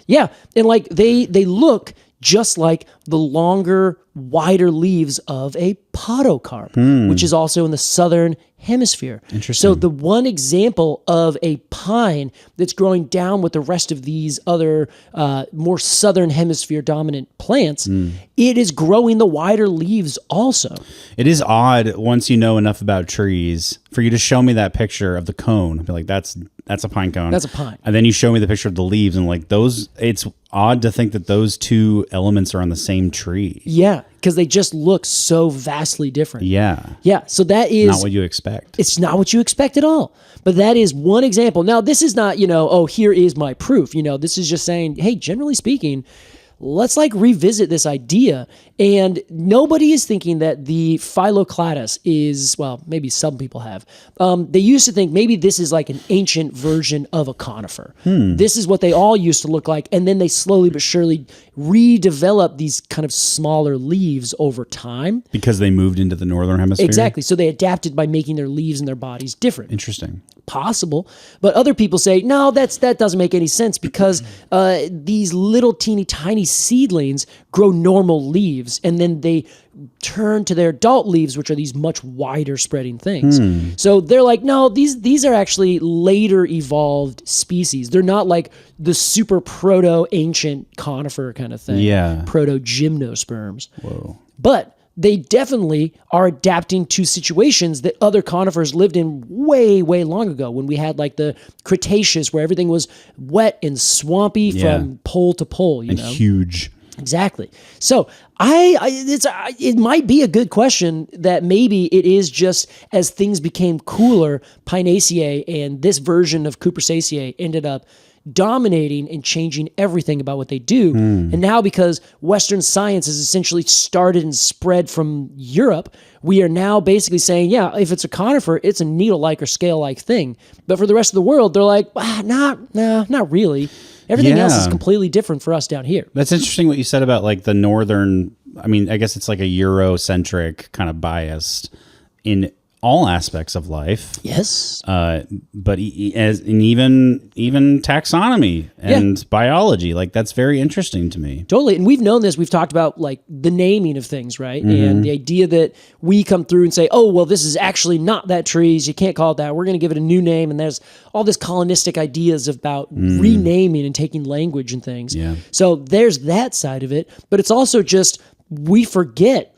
Yeah. And like they look just like the longer, wider leaves of a podocarp, which is also in the southern hemisphere. Interesting. So the one example of a pine that's growing down with the rest of these other more southern hemisphere dominant plants, it is growing the wider leaves also. It is odd once you know enough about trees for you to show me that picture of the cone. I'd be like, that's a pine cone. That's a pine. And then you show me the picture of the leaves and like those, it's odd to think that those two elements are on the same tree. Yeah, because they just look so vastly different. Yeah. Yeah, so that is Not what you expect. It's not what you expect at all. But that is one example. Now, this is not, here is my proof. This is just saying, hey, generally speaking, let's like revisit this idea. And nobody is thinking that the Phyllocladus is, well, maybe some people have. They used to think maybe this is like an ancient version of a conifer. This is what they all used to look like. And then they slowly but surely redeveloped these kind of smaller leaves over time. Because they moved into the northern hemisphere? Exactly. So they adapted by making their leaves and their bodies different. Interesting. Possible. But other people say, no, that doesn't make any sense because these little teeny tiny seedlings grow normal leaves and then they turn to their adult leaves, which are these much wider spreading things. So they're like, no, these are actually later evolved species. They're not like the super proto-ancient conifer kind of thing. Yeah. Proto-gymnosperms. Whoa. But they definitely are adapting to situations that other conifers lived in way, way long ago when we had like the Cretaceous where everything was wet and swampy from pole to pole, you know? Huge. Exactly. So it might be a good question that maybe it is just as things became cooler, Pinaceae and this version of Cupressaceae ended up dominating and changing everything about what they do. And now because Western science has essentially started and spread from Europe, we are now basically saying, yeah, if it's a conifer, it's a needle-like or scale-like thing. But for the rest of the world, they're like, not really. Everything else is completely different for us down here. That's interesting what you said about like the northern, I mean, I guess it's like a Eurocentric kind of biased in all aspects of life. Yes. But even taxonomy and biology, like that's very interesting to me. Totally. And we've known this. We've talked about like the naming of things, right? And the idea that we come through and say, oh, well, this is actually not that tree. You can't call it that. We're going to give it a new name. And there's all this colonistic ideas about renaming and taking language and things. Yeah. So there's that side of it. But it's also just we forget,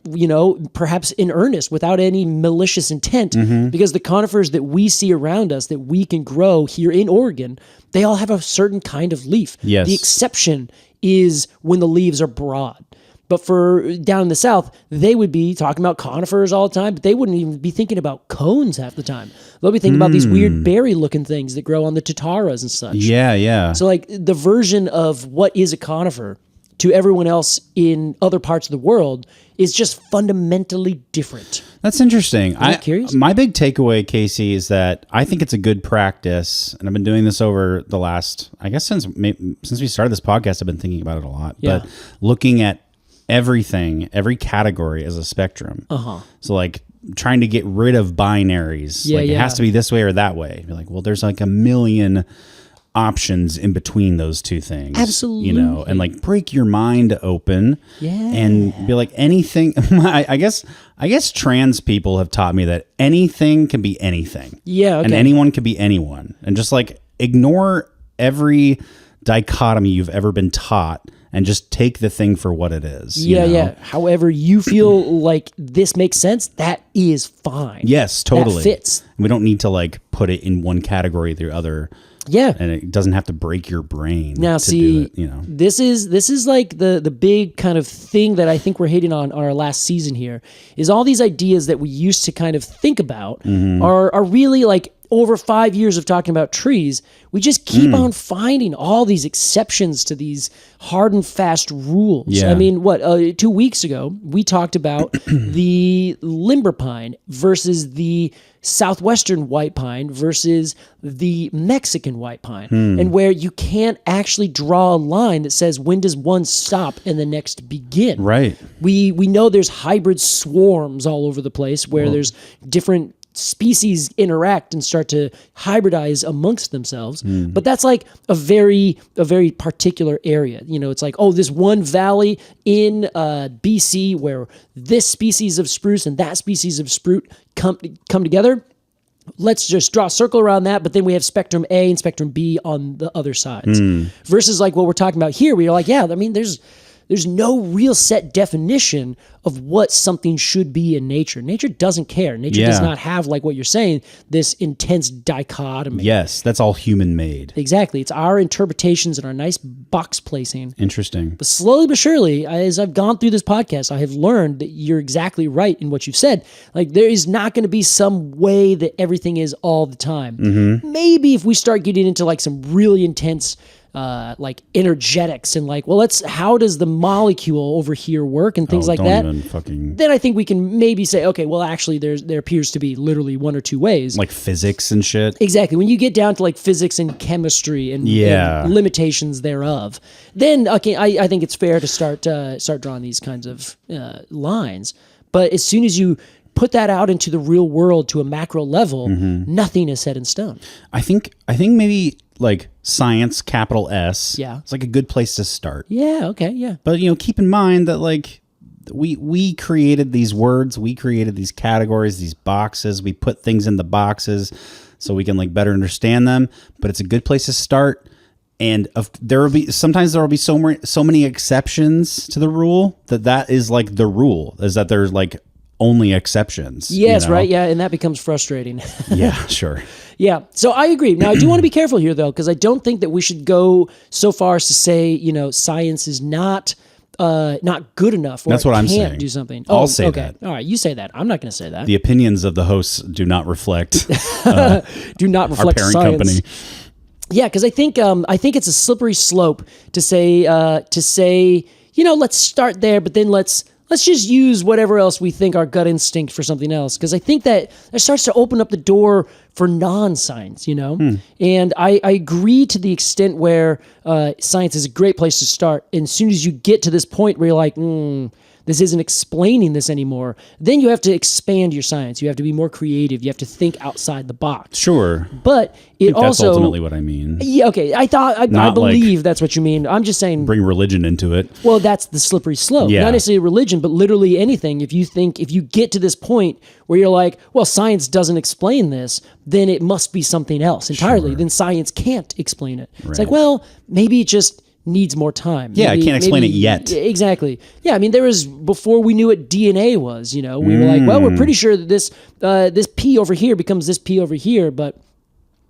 perhaps in earnest, without any malicious intent, because the conifers that we see around us that we can grow here in Oregon, they all have a certain kind of leaf. Yes. The exception is when the leaves are broad. But for down in the South, they would be talking about conifers all the time, but they wouldn't even be thinking about cones half the time. They'll be thinking about these weird berry-looking things that grow on the tataras and such. Yeah, yeah. So like the version of what is a conifer to everyone else in other parts of the world is just fundamentally different. That's interesting. I'm curious. My big takeaway, Casey, is that I think it's a good practice, and I've been doing this over the last, I guess since we started this podcast, I've been thinking about it a lot. Yeah. But looking at everything, every category as a spectrum. So like trying to get rid of binaries. It has to be this way or that way. You're like, well, there's like a million options in between those two things. Absolutely. And like break your mind open and be like anything. I guess trans people have taught me that anything can be anything. Yeah. Okay. And anyone can be anyone. And just like ignore every dichotomy you've ever been taught and just take the thing for what it is. Yeah. However you feel like this makes sense, that is fine. Yes, totally. That fits. We don't need to like put it in one category or the other. Yeah. And it doesn't have to break your brain. Now, to see, do it, this is like the big kind of thing that I think we're hitting on our last season here is all these ideas that we used to kind of think about are really like over 5 years of talking about trees. We just keep on finding all these exceptions to these hard and fast rules. Yeah. I mean, 2 weeks ago, we talked about the limber pine versus the southwestern white pine versus the Mexican white pine, and where you can't actually draw a line that says when does one stop and the next begin. Right. We know there's hybrid swarms all over the place where there's different species interact and start to hybridize amongst themselves. But that's like a very particular area. It's like, oh, this one valley in BC where this species of spruce and that species of spruce come together. Let's just draw a circle around that, but then we have spectrum A and spectrum B on the other sides. Versus like what we're talking about here, where you're like, yeah, I mean, there's no real set definition of what something should be in nature. Nature doesn't care. Nature does not have, like what you're saying, this intense dichotomy. Yes, that's all human made. Exactly. It's our interpretations and our nice box placing. Interesting. But slowly but surely, as I've gone through this podcast, I have learned that you're exactly right in what you've said. Like, there is not going to be some way that everything is all the time. Maybe if we start getting into like some really intense like energetics and like, well, how does the molecule over here work and things like that? Then I think we can maybe say, okay, well, actually there appears to be literally one or two ways. Like physics and shit. Exactly. When you get down to like physics and chemistry and limitations thereof, then okay, I think it's fair to start drawing these kinds of lines. But as soon as you put that out into the real world to a macro level, nothing is set in stone. I think maybe like science, capital S. Yeah. It's like a good place to start. Yeah. Okay. Yeah. But keep in mind that like we created these words, we created these categories, these boxes. We put things in the boxes so we can like better understand them. But it's a good place to start. And sometimes there will be so many exceptions to the rule that is like the rule, is that there's like only exceptions. Yes, right. Yeah. And that becomes frustrating. Yeah, sure. Yeah. So I agree. Now, I do want to be careful here, though, because I don't think that we should go so far as to say, science is not good enough. Or that's what I'm saying. Can't do something. I'll say that. All right. You say that. I'm not going to say that. The opinions of the hosts do not reflect do not reflect our parent science. company. Yeah, because I think it's a slippery slope to say let's start there, but then let's just use whatever else we think our gut instinct for something else. Because I think that starts to open up the door for non-science, And I agree to the extent where science is a great place to start. And as soon as you get to this point where you're like, this isn't explaining this anymore, then you have to expand your science. You have to be more creative. You have to think outside the box. Sure. But it also... That's ultimately what I mean. Yeah, okay. I believe that's what you mean. I'm just saying... Bring religion into it. Well, that's the slippery slope. Yeah. Not necessarily religion, but literally anything. If you get to this point where you're like, well, science doesn't explain this, then it must be something else entirely. Sure. Then science can't explain it. Right. It's like, well, maybe it just needs more time. Yeah, I can't explain it yet. Exactly. Yeah, I mean, there was, before we knew what DNA was, we were like, well, we're pretty sure that this P over here becomes this P over here, but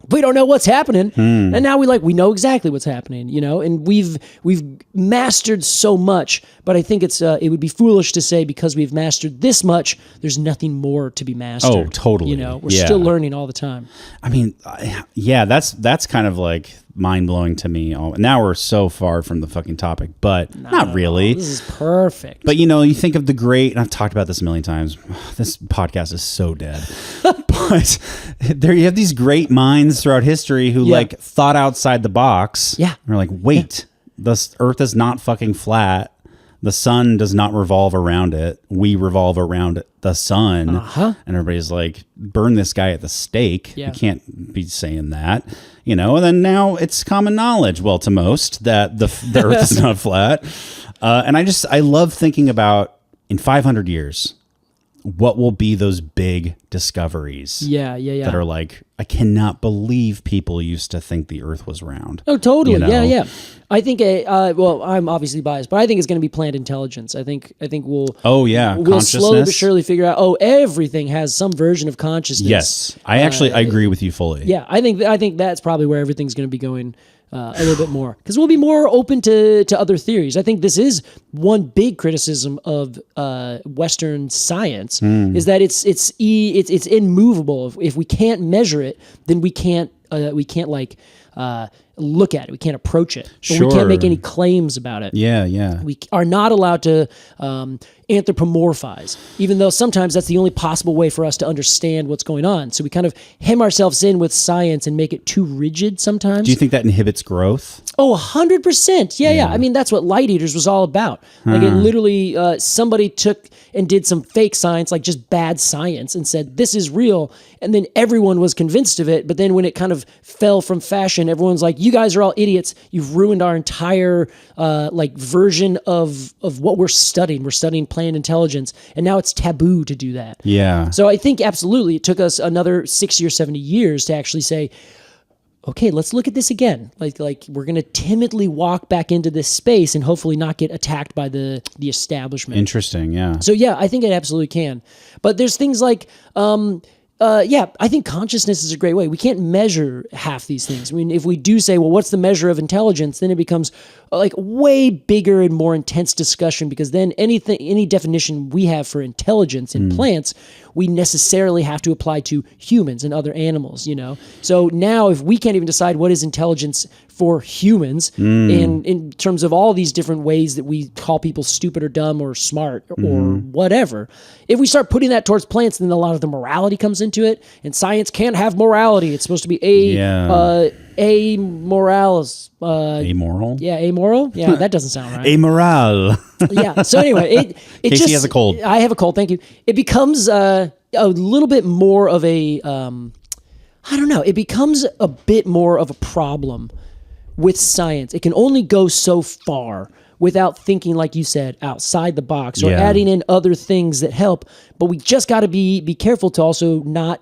we don't know what's happening. And now we know exactly what's happening, and we've mastered so much, but I think it would be foolish to say because we've mastered this much, there's nothing more to be mastered. Oh, totally. We're still learning all the time. I mean, yeah, that's kind of like mind-blowing to me. Now we're so far from the fucking topic, but not really. This is perfect. But you think of the great, and I've talked about this a million times, this podcast is so dead. But there you have these great minds throughout history who like thought outside the box. Yeah. They're like, wait, the earth is not fucking flat. The sun does not revolve around it. We revolve around the sun. And everybody's like, burn this guy at the stake. Yeah. You can't be saying that. And then now it's common knowledge, well, to most, that the earth is not flat. And I love thinking about, in 500 years, what will be those big discoveries? Yeah. That are like, I cannot believe people used to think the earth was round. Oh, totally. Yeah. I think, I'm obviously biased, but I think it's going to be plant intelligence. I think we'll. Oh yeah, we'll slowly but surely figure out. Oh, everything has some version of consciousness. Yes, I agree with you fully. Yeah, I think that's probably where everything's going to be going. A little bit more, because we'll be more open to other theories. I think this is one big criticism of Western science is that it's immovable. If we can't measure it, then we can't look at it. We can't approach it. Sure. We can't make any claims about it. Yeah. We are not allowed to anthropomorphize, even though sometimes that's the only possible way for us to understand what's going on. So we kind of hem ourselves in with science and make it too rigid sometimes. Do you think that inhibits growth? Oh, 100%. Yeah. I mean, that's what Light Eaters was all about. Like, it literally, somebody took and did some fake science, like just bad science, and said, this is real. And then everyone was convinced of it. But then when it kind of fell from fashion, everyone's like, you guys are all idiots. You've ruined our entire version of what we're studying. We're studying plant intelligence, and now it's taboo to do that. Yeah. So I think absolutely it took us another 60 or 70 years to actually say, okay, let's look at this again. Like we're going to timidly walk back into this space and hopefully not get attacked by the establishment. Interesting, yeah. So yeah, I think it absolutely can. But there's things like, I think consciousness is a great way. We can't measure half these things. I mean, if we do say, well, what's the measure of intelligence? Then it becomes like way bigger and more intense discussion, because then any definition we have for intelligence in plants, we necessarily have to apply to humans and other animals, you know? So now if we can't even decide what is intelligence for humans in terms of all these different ways that we call people stupid or dumb or smart or whatever, if we start putting that towards plants, then a lot of the morality comes into it, and science can't have morality. It's supposed to be amoralis. Amoral? Yeah, amoral? Yeah, that doesn't sound right. Amoral. Yeah, so anyway, it Casey just... has a cold. I have a cold, thank you. It becomes a little bit more of a... I don't know. It becomes a bit more of a problem with science. It can only go so far without thinking, like you said, outside the box or adding in other things that help. But we just got to be careful to also not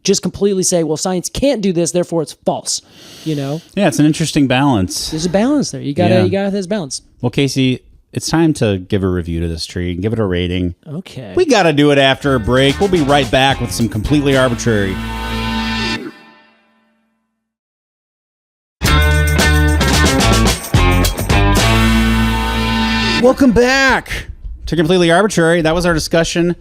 just completely say, well, science can't do this, therefore it's false. You know? Yeah, it's an interesting balance. There's a balance there. You gotta have this balance. Well, Casey, it's time to give a review to this tree and give it a rating. Okay. We got to do it after a break. We'll be right back with some completely arbitrary. Welcome back to Completely Arbitrary. That was our discussion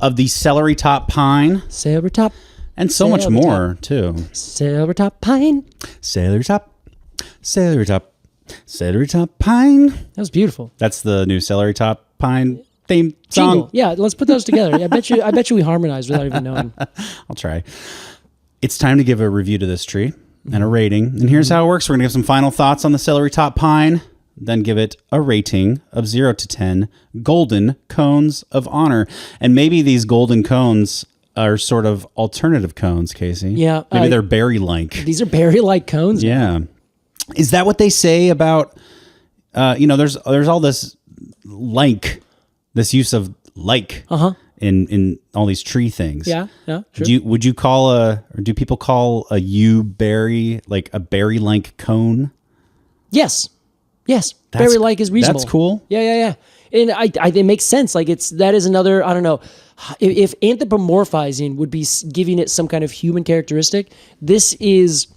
of the Celerytop-Pine. Celerytop. And so much more, too. Celerytop-Pine. Celerytop-Pine. That was beautiful. That's the new Celerytop-Pine theme song. Jingle. Yeah, let's put those together. I bet you we harmonized without even knowing. I'll try. It's time to give a review to this tree and a rating. And here's how it works. We're going to give some final thoughts on the Celerytop-Pine, then give it a rating of 0 to 10 golden cones of honor. And maybe these golden cones are sort of alternative cones, Casey. Yeah. Maybe they're berry-like. These are berry-like cones. Yeah. Is that what they say about, there's all this this use of in all these tree things. Yeah, sure. Would you call do people call a yew berry like a berry-like cone? Yes. Berry-like is reasonable. That's cool. Yeah. And it makes sense. Like that is another, I don't know, if anthropomorphizing would be giving it some kind of human characteristic, this is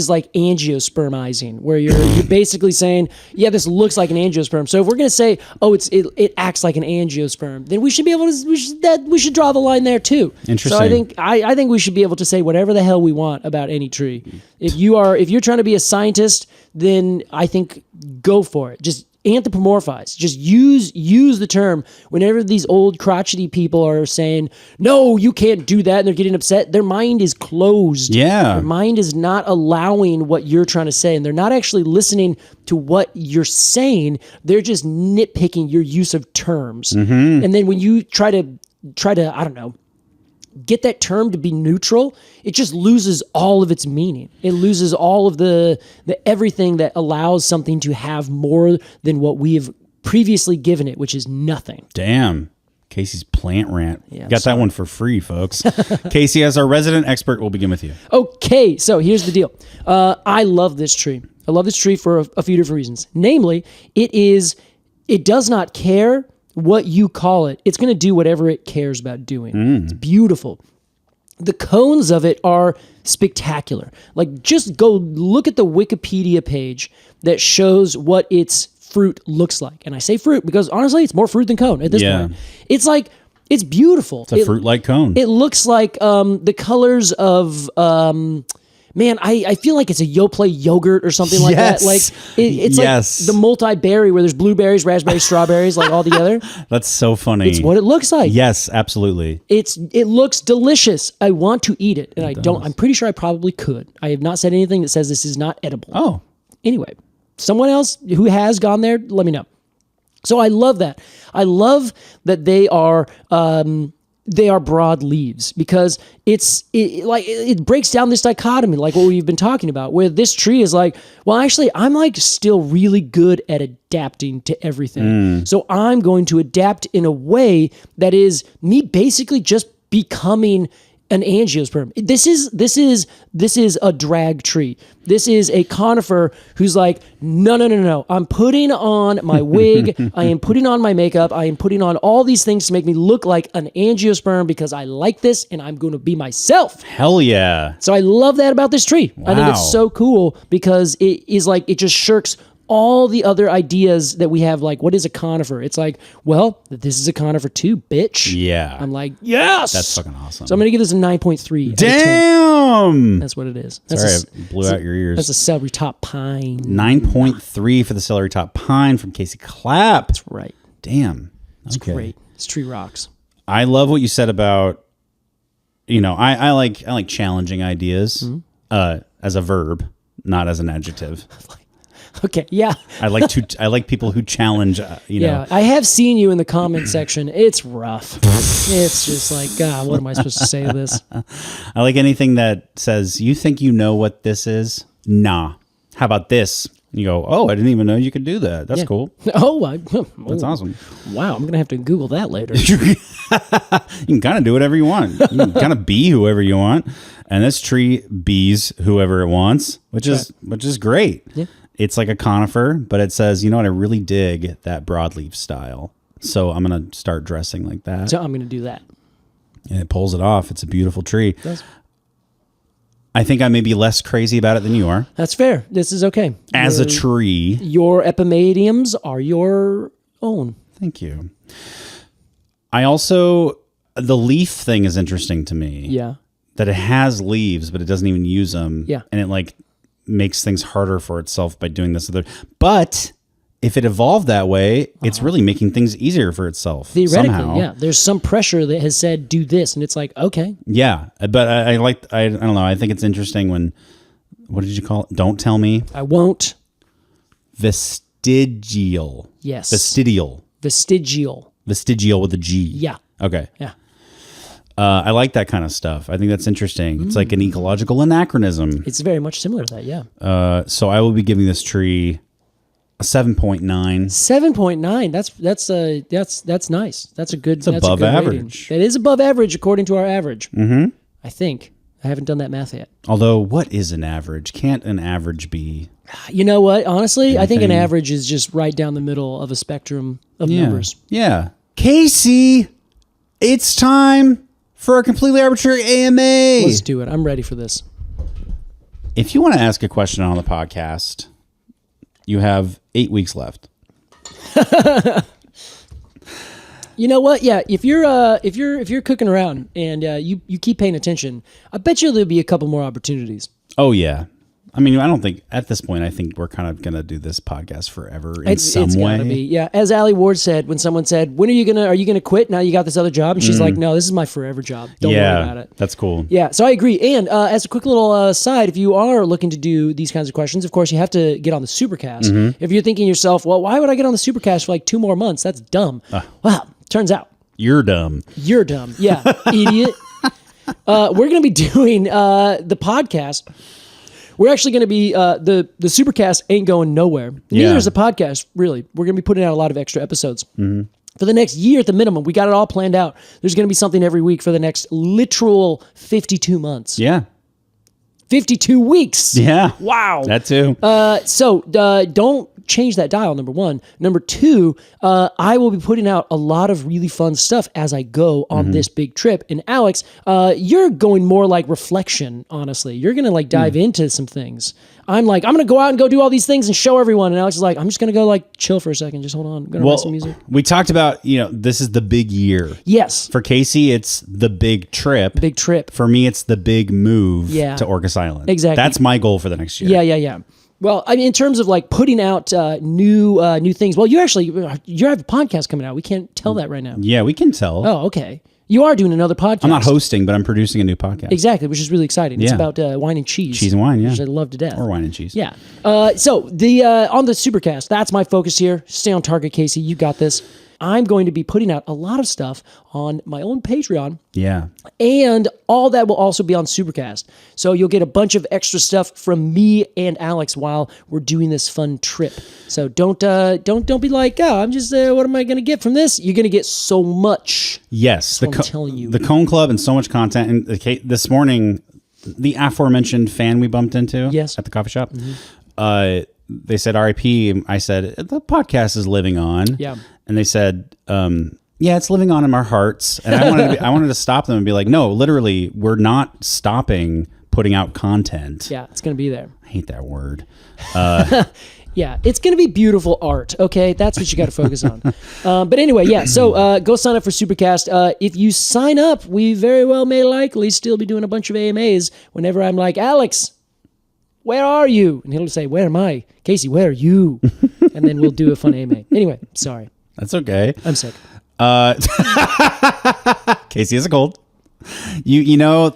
like angiospermizing, where you're basically saying, yeah, this looks like an angiosperm. So if we're going to say, oh, it acts like an angiosperm, then we should be able to, we should draw the line there too. Interesting. So I think we should be able to say whatever the hell we want about any tree. If you're trying to be a scientist, then I think go for it. Just anthropomorphize. Just use the term whenever these old crotchety people are saying, no, you can't do that, and they're getting upset. Their mind is closed. Yeah. Their mind is not allowing what you're trying to say, and they're not actually listening to what you're saying. They're just nitpicking your use of terms. Mm-hmm. And then when you try to, I don't know, get that term to be neutral, it just loses all of its meaning. It loses all of the everything that allows something to have more than what we have previously given it, which is nothing. Damn. Casey's plant rant. Yeah, got that one for free, folks. Casey, as our resident expert, we'll begin with you. Okay, so here's the deal. I love this tree. I love this tree for a few different reasons. Namely, it does not care what you call it. It's going to do whatever it cares about doing. It's beautiful. The cones of it are spectacular. Like, just go look at the Wikipedia page that shows what its fruit looks like. And I say fruit because honestly, it's more fruit than cone at this point. It's like, it's beautiful. It's a fruit-like cone. It looks like the colors of... I feel like it's a Yoplait yogurt or something like that. Like it's like the multi-berry where there's blueberries, raspberries, strawberries, like all together. That's so funny. It's what it looks like. Yes, absolutely. It looks delicious. I want to eat it, and I'm pretty sure I probably could. I have not said anything that says this is not edible. Oh. Anyway, someone else who has gone there, let me know. So I love that. I love that they are broad leaves, because it breaks down this dichotomy, like what we've been talking about, where this tree is like, well, actually, I'm like still really good at adapting to everything. So I'm going to adapt in a way that is me basically just becoming an angiosperm. This is a drag tree. This is a conifer who's like, no. I'm putting on my wig. I am putting on my makeup. I am putting on all these things to make me look like an angiosperm because I like this and I'm going to be myself. Hell yeah. So I love that about this tree. I think it's so cool because it is like, it just shirks all the other ideas that we have, like, what is a conifer? It's like, well, this is a conifer too, bitch. Yeah. I'm like, yes! That's fucking awesome. So I'm going to give this a 9.3. Damn! That's what it is. Sorry, I blew out your ears. That's a Celerytop-Pine. 9.3 for the Celerytop-Pine from Casey Clapp. That's right. Damn. It's great. This tree rocks. I love what you said about, I like challenging ideas as a verb, not as an adjective. Okay, yeah. I like people who challenge, Yeah, I have seen you in the comment section. It's rough. It's just like, God, what am I supposed to say to this? I like anything that says, you think you know what this is? Nah. How about this? You go, oh, I didn't even know you could do that. That's cool. That's awesome. Wow, I'm going to have to Google that later. You can kind of do whatever you want. You can kind of be whoever you want. And this tree bees whoever it wants, which is great. Yeah. It's like a conifer, but it says, you know what, I really dig that broadleaf style. So I'm going to start dressing like that. So I'm going to do that. And it pulls it off. It's a beautiful tree. It does. I think I may be less crazy about it than you are. That's fair. This is okay. As a tree. Your epimediums are your own. Thank you. I also, the leaf thing is interesting to me. Yeah. That it has leaves, but it doesn't even use them. Yeah. And it makes things harder for itself by doing this other. But if it evolved that way, it's really making things easier for itself. Theoretically, somehow. yeah. There's some pressure that has said, do this. And it's like, okay. Yeah. But I don't know. I think it's interesting when, what did you call it? Don't tell me. I won't. Vestigial. Yes. Vestigial. Vestigial. Vestigial with a G. Yeah. Okay. Yeah. I like that kind of stuff. I think that's interesting. It's like an ecological anachronism. It's very much similar to that, yeah. So I will be giving this tree a 7.9. 7.9. That's nice. That's a good. It's above average. Rating. That is above average according to our average. Mm-hmm. I think. I haven't done that math yet. Although, what is an average? Can't an average be? You know what? Honestly, anything? I think an average is just right down the middle of a spectrum of numbers. Yeah. Casey, it's time for a completely arbitrary AMA. Let's do it. I'm ready for this. If you want to ask a question on the podcast, you have 8 weeks left. You know what? Yeah, if you're cooking around and you keep paying attention, I bet you there'll be a couple more opportunities. Oh yeah. I mean, I don't think at this point. I think we're kind of going to do this podcast forever in some way. Gotta be, yeah. As Allie Ward said, when someone said, "When are you gonna quit? Now you got this other job," and she's like, "No, this is my forever job. Don't worry about it." That's cool. Yeah, so I agree. And as a quick little side, if you are looking to do these kinds of questions, of course, you have to get on the Supercast. Mm-hmm. If you're thinking to yourself, "Well, why would I get on the Supercast for like 2 more months? That's dumb." Well, turns out you're dumb. You're dumb. Yeah, idiot. We're gonna be doing the podcast. We're actually going to be, the Supercast ain't going nowhere. Neither is the podcast, really. We're going to be putting out a lot of extra episodes. Mm-hmm. For the next year at the minimum, we got it all planned out. There's going to be something every week for the next literal 52 months. Yeah. 52 weeks. Yeah. Wow. That too. So don't change that dial, number one. Number two, I will be putting out a lot of really fun stuff as I go on this big trip. And Alex, you're going more like reflection, honestly. You're going to like dive into some things. I'm like, I'm going to go out and go do all these things and show everyone. And Alex is like, I'm just going to go like chill for a second. Just hold on. I'm going to write some music. We talked about, this is the big year. Yes. For Casey, it's the big trip. Big trip. For me, it's the big move to Orcas Island. Exactly. That's my goal for the next year. Yeah. Well, I mean, in terms of like putting out new things. Well, you have a podcast coming out. We can't tell that right now. Yeah, we can tell. Oh, okay. You are doing another podcast. I'm not hosting, but I'm producing a new podcast. Exactly, which is really exciting. It's about wine and cheese. Cheese and wine, yeah. Which I love to death. Or wine and cheese. Yeah. So the on the Supercast, that's my focus here. Stay on target, Casey. You got this. I'm going to be putting out a lot of stuff on my own Patreon. Yeah. And all that will also be on Supercast. So you'll get a bunch of extra stuff from me and Alex while we're doing this fun trip. So don't be like, oh, I'm just what am I going to get from this? You're going to get so much. Yes, I'm telling you. The Cone Club and so much content. And this morning, the aforementioned fan we bumped into at the coffee shop, they said RIP. I said the podcast is living on. Yeah, and they said, yeah, it's living on in our hearts. And I wanted to stop them and be like, no, literally, we're not stopping putting out content. Yeah, it's going to be there. I hate that word. Yeah, it's going to be beautiful art, okay? That's what you got to focus on. But anyway, yeah, so go sign up for Supercast. If you sign up, we very well may likely still be doing a bunch of AMAs whenever I'm like, Alex, where are you? And he'll say, where am I? Casey, where are you? And then we'll do a fun AMA. Anyway, sorry. That's okay. I'm sick. Casey has a cold. You know,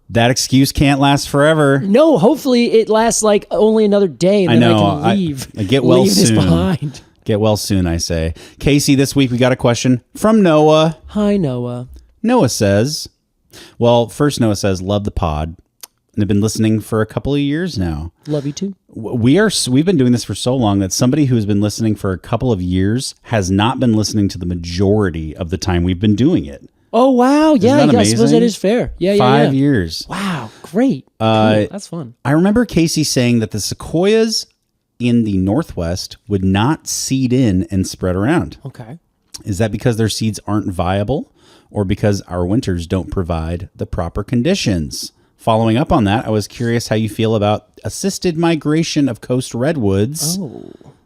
that excuse can't last forever. No, hopefully it lasts like only another day, and then I can leave. I get well leave soon. This behind. Get well soon, I say. Casey, this week we got a question from Noah. Hi, Noah. Noah says, well, first Noah says, love the pod. And they've been listening for a couple of years now. Love you too. We've been doing this for so long that somebody who's been listening for a couple of years has not been listening to the majority of the time we've been doing it. Oh, wow. Yeah, I suppose that is fair. Yeah, 5 years. Wow, great. Cool. That's fun. I remember Casey saying that the sequoias in the Northwest would not seed in and spread around. Okay. Is that because their seeds aren't viable or because our winters don't provide the proper conditions? Following up on that, I was curious how you feel about assisted migration of coast redwoods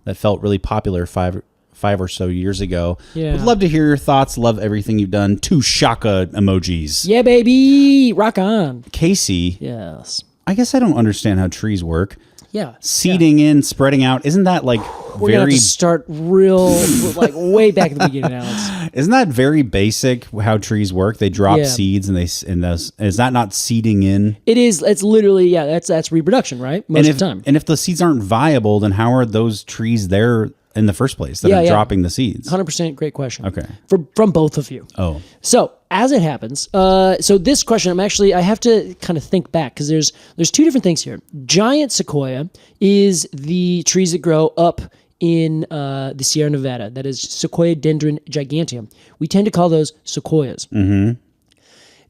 that felt really popular five or so years ago. Yeah. Would love to hear your thoughts. Love everything you've done. 2 shaka emojis. Yeah, baby. Rock on. Casey. Yes. I guess I don't understand how trees work. Yeah. Seeding in, spreading out. Isn't that like We're going to have to start like way back at the beginning, Alex. Isn't that very basic how trees work? They drop seeds and is that not seeding in? It is. It's literally, that's reproduction, right? Most of the time. And if the seeds aren't viable, then how are those trees there in the first place that are dropping the seeds? 100% great question. Okay. From both of you. Oh. So as it happens, so this question, I have to kind of think back because there's 2 different things here. Giant sequoia is the trees that grow up in the Sierra Nevada. That is Sequoia dendron giganteum. We tend to call those sequoias. Mm-hmm.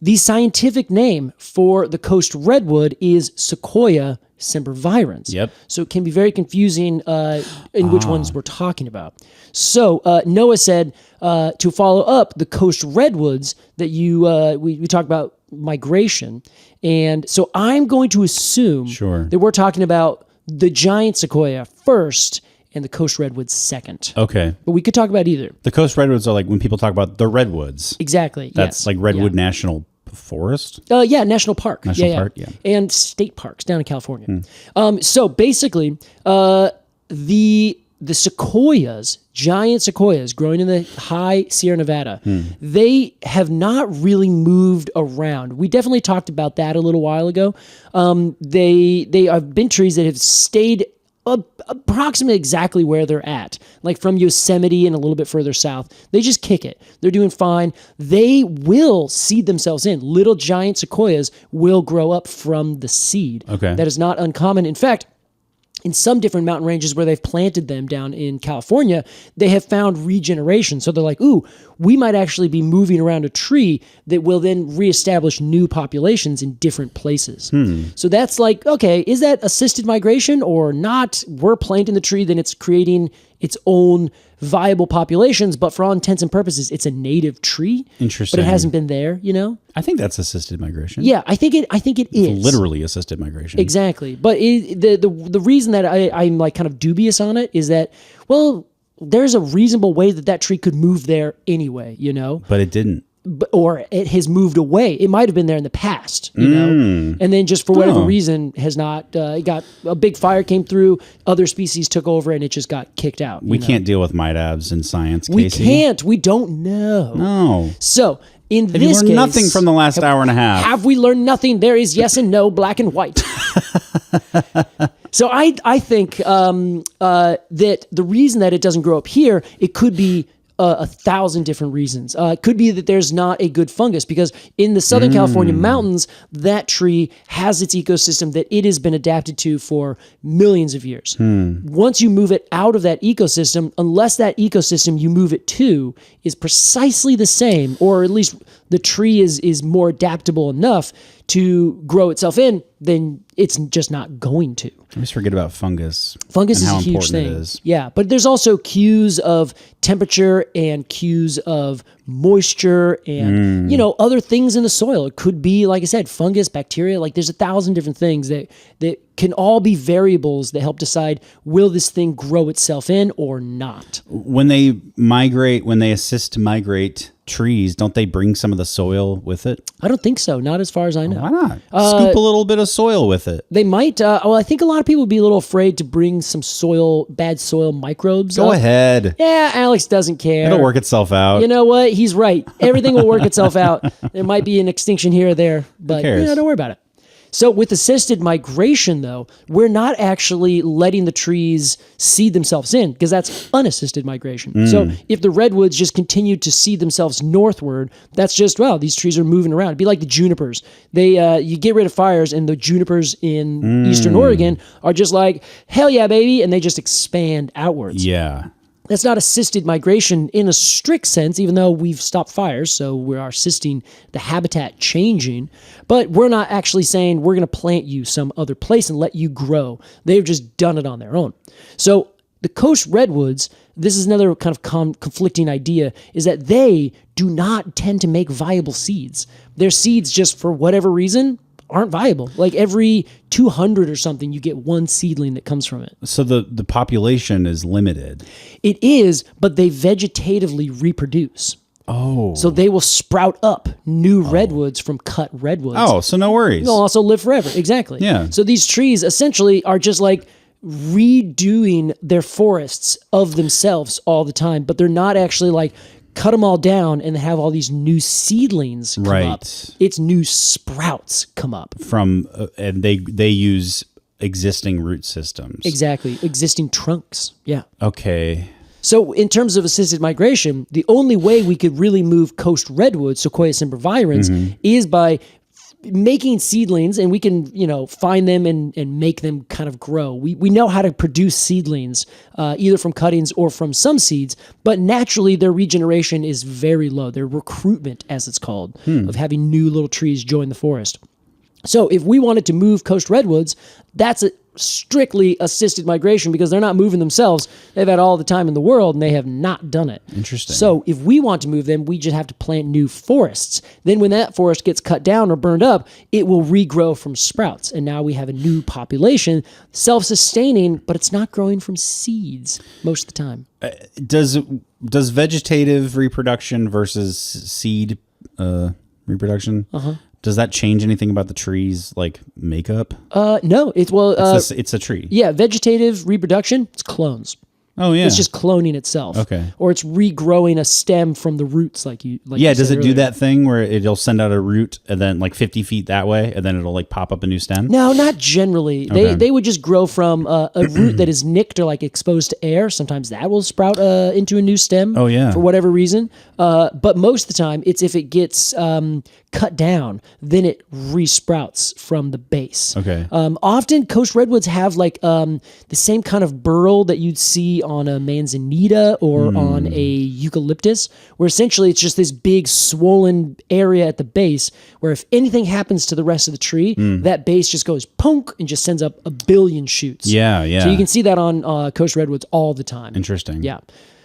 The scientific name for the coast redwood is Sequoia sempervirens. Yep. So it can be very confusing in which ones we're talking about. So Noah said to follow up the coast redwoods that we talked about migration. And so I'm going to assume that we're talking about the giant sequoia first and the coast redwoods second. Okay. But we could talk about either. The coast redwoods are like when people talk about the redwoods. Exactly. That's like Redwood National Forest? Yeah, National Park. National Park, yeah. And state parks down in California. So basically, the sequoias, giant sequoias growing in the high Sierra Nevada, they have not really moved around. We definitely talked about that a little while ago. They have been trees that have stayed approximately exactly where they're at, like from Yosemite and a little bit further south. They just kick it. They're doing fine. They will seed themselves in. Little giant sequoias will grow up from the seed. Okay. That is not uncommon. In fact, in some different mountain ranges where they've planted them down in California, they have found regeneration. So they're like, ooh, we might actually be moving around a tree that will then reestablish new populations in different places. So that's like, okay, is that assisted migration or not? We're planting the tree, then it's creating its own viable populations, but for all intents and purposes, it's a native tree. Interesting. But it hasn't been there, you know? I think that's assisted migration. Yeah, I think it is. Literally assisted migration. Exactly. But the reason that I'm like kind of dubious on it is that, well, there's a reasonable way that tree could move there anyway, you know? But it didn't. Or it has moved away. It might have been there in the past, you know, and then just for whatever reason has not. It got a big fire came through. Other species took over, and it just got kicked out. We can't deal with MIDABs in science. We Casey. can't. We don't know. No. So in Have this you learned case, nothing from the last hour and a half? Have we learned nothing? There is yes and no, black and white. So I think that the reason that it doesn't grow up here, it could be 1,000 different reasons. It could be that there's not a good fungus because in the Southern California mountains, that tree has its ecosystem that it has been adapted to for millions of years. Once you move it out of that ecosystem, unless that ecosystem you move it to is precisely the same, or at least the tree is more adaptable enough to grow itself in, then it's just not going to. I always forget about fungus. Fungus and is how a huge important thing. it is. Yeah, but there's also cues of temperature and cues of moisture and other things in the soil. It could be, like I said, fungus, bacteria. Like there's 1,000 different things that can all be variables that help decide will this thing grow itself in or not. When they assist to migrate trees, don't they bring some of the soil with it? I don't think so. Not as far as I know. Why not? Scoop a little bit of soil with it. They might. I think a lot of people would be a little afraid to bring some bad soil microbes. Go ahead. Yeah, Alex doesn't care. It'll work itself out. You know what? He's right. Everything will work itself out. There might be an extinction here or there, but don't worry about it. So with assisted migration, though, we're not actually letting the trees seed themselves in because that's unassisted migration. So if the redwoods just continue to seed themselves northward, that's just, these trees are moving around. It'd be like the junipers. You get rid of fires and the junipers in eastern Oregon are just like, hell yeah, baby, and they just expand outwards. Yeah. That's not assisted migration in a strict sense, even though we've stopped fires, so we are assisting the habitat changing. But we're not actually saying we're going to plant you some other place and let you grow. They've just done it on their own. So the coast redwoods, this is another kind of conflicting idea, is that they do not tend to make viable seeds. Their seeds, just for whatever reason, aren't viable. Like every 200 or something, you get one seedling that comes from it. So the population is limited. It is, but they vegetatively reproduce. Oh. So they will sprout up new redwoods from cut redwoods. Oh, so no worries. They'll also live forever. Exactly. Yeah. So these trees essentially are just like redoing their forests of themselves all the time, but they're not actually like cut them all down and have all these new seedlings come up. It's new sprouts come up. And they use existing root systems. Exactly. Existing trunks. Yeah. Okay. So in terms of assisted migration, the only way we could really move coast redwoods, Sequoia sempervirens, is by making seedlings, and we can, find them and make them kind of grow. We know how to produce seedlings, either from cuttings or from some seeds, but naturally their regeneration is very low. Their recruitment, as it's called, of having new little trees join the forest. So if we wanted to move coast redwoods, that's a strictly assisted migration because they're not moving themselves. They've had all the time in the world and they have not done it. Interesting. So if we want to move them, we just have to plant new forests. Then when that forest gets cut down or burned up, it will regrow from sprouts. And now we have a new population, self-sustaining, but it's not growing from seeds most of the time. Does vegetative reproduction versus seed reproduction, does that change anything about the tree's makeup? No. It's a tree. Yeah, vegetative reproduction, it's clones. Oh yeah, it's just cloning itself. Okay, or it's regrowing a stem from the roots, like you. Yeah, does it do that thing where it'll send out a root and then 50 feet that way, and then it'll pop up a new stem? No, not generally. Okay. They would just grow from a root that is nicked or exposed to air. Sometimes that will sprout into a new stem. Oh yeah, for whatever reason. But most of the time, it's if it gets cut down, then it resprouts from the base. Okay. Often coast redwoods have the same kind of burl that you'd see on a manzanita or on a eucalyptus, where essentially it's just this big swollen area at the base where if anything happens to the rest of the tree, that base just goes punk and just sends up a billion shoots. Yeah. So you can see that on coast redwoods all the time. Interesting. Yeah.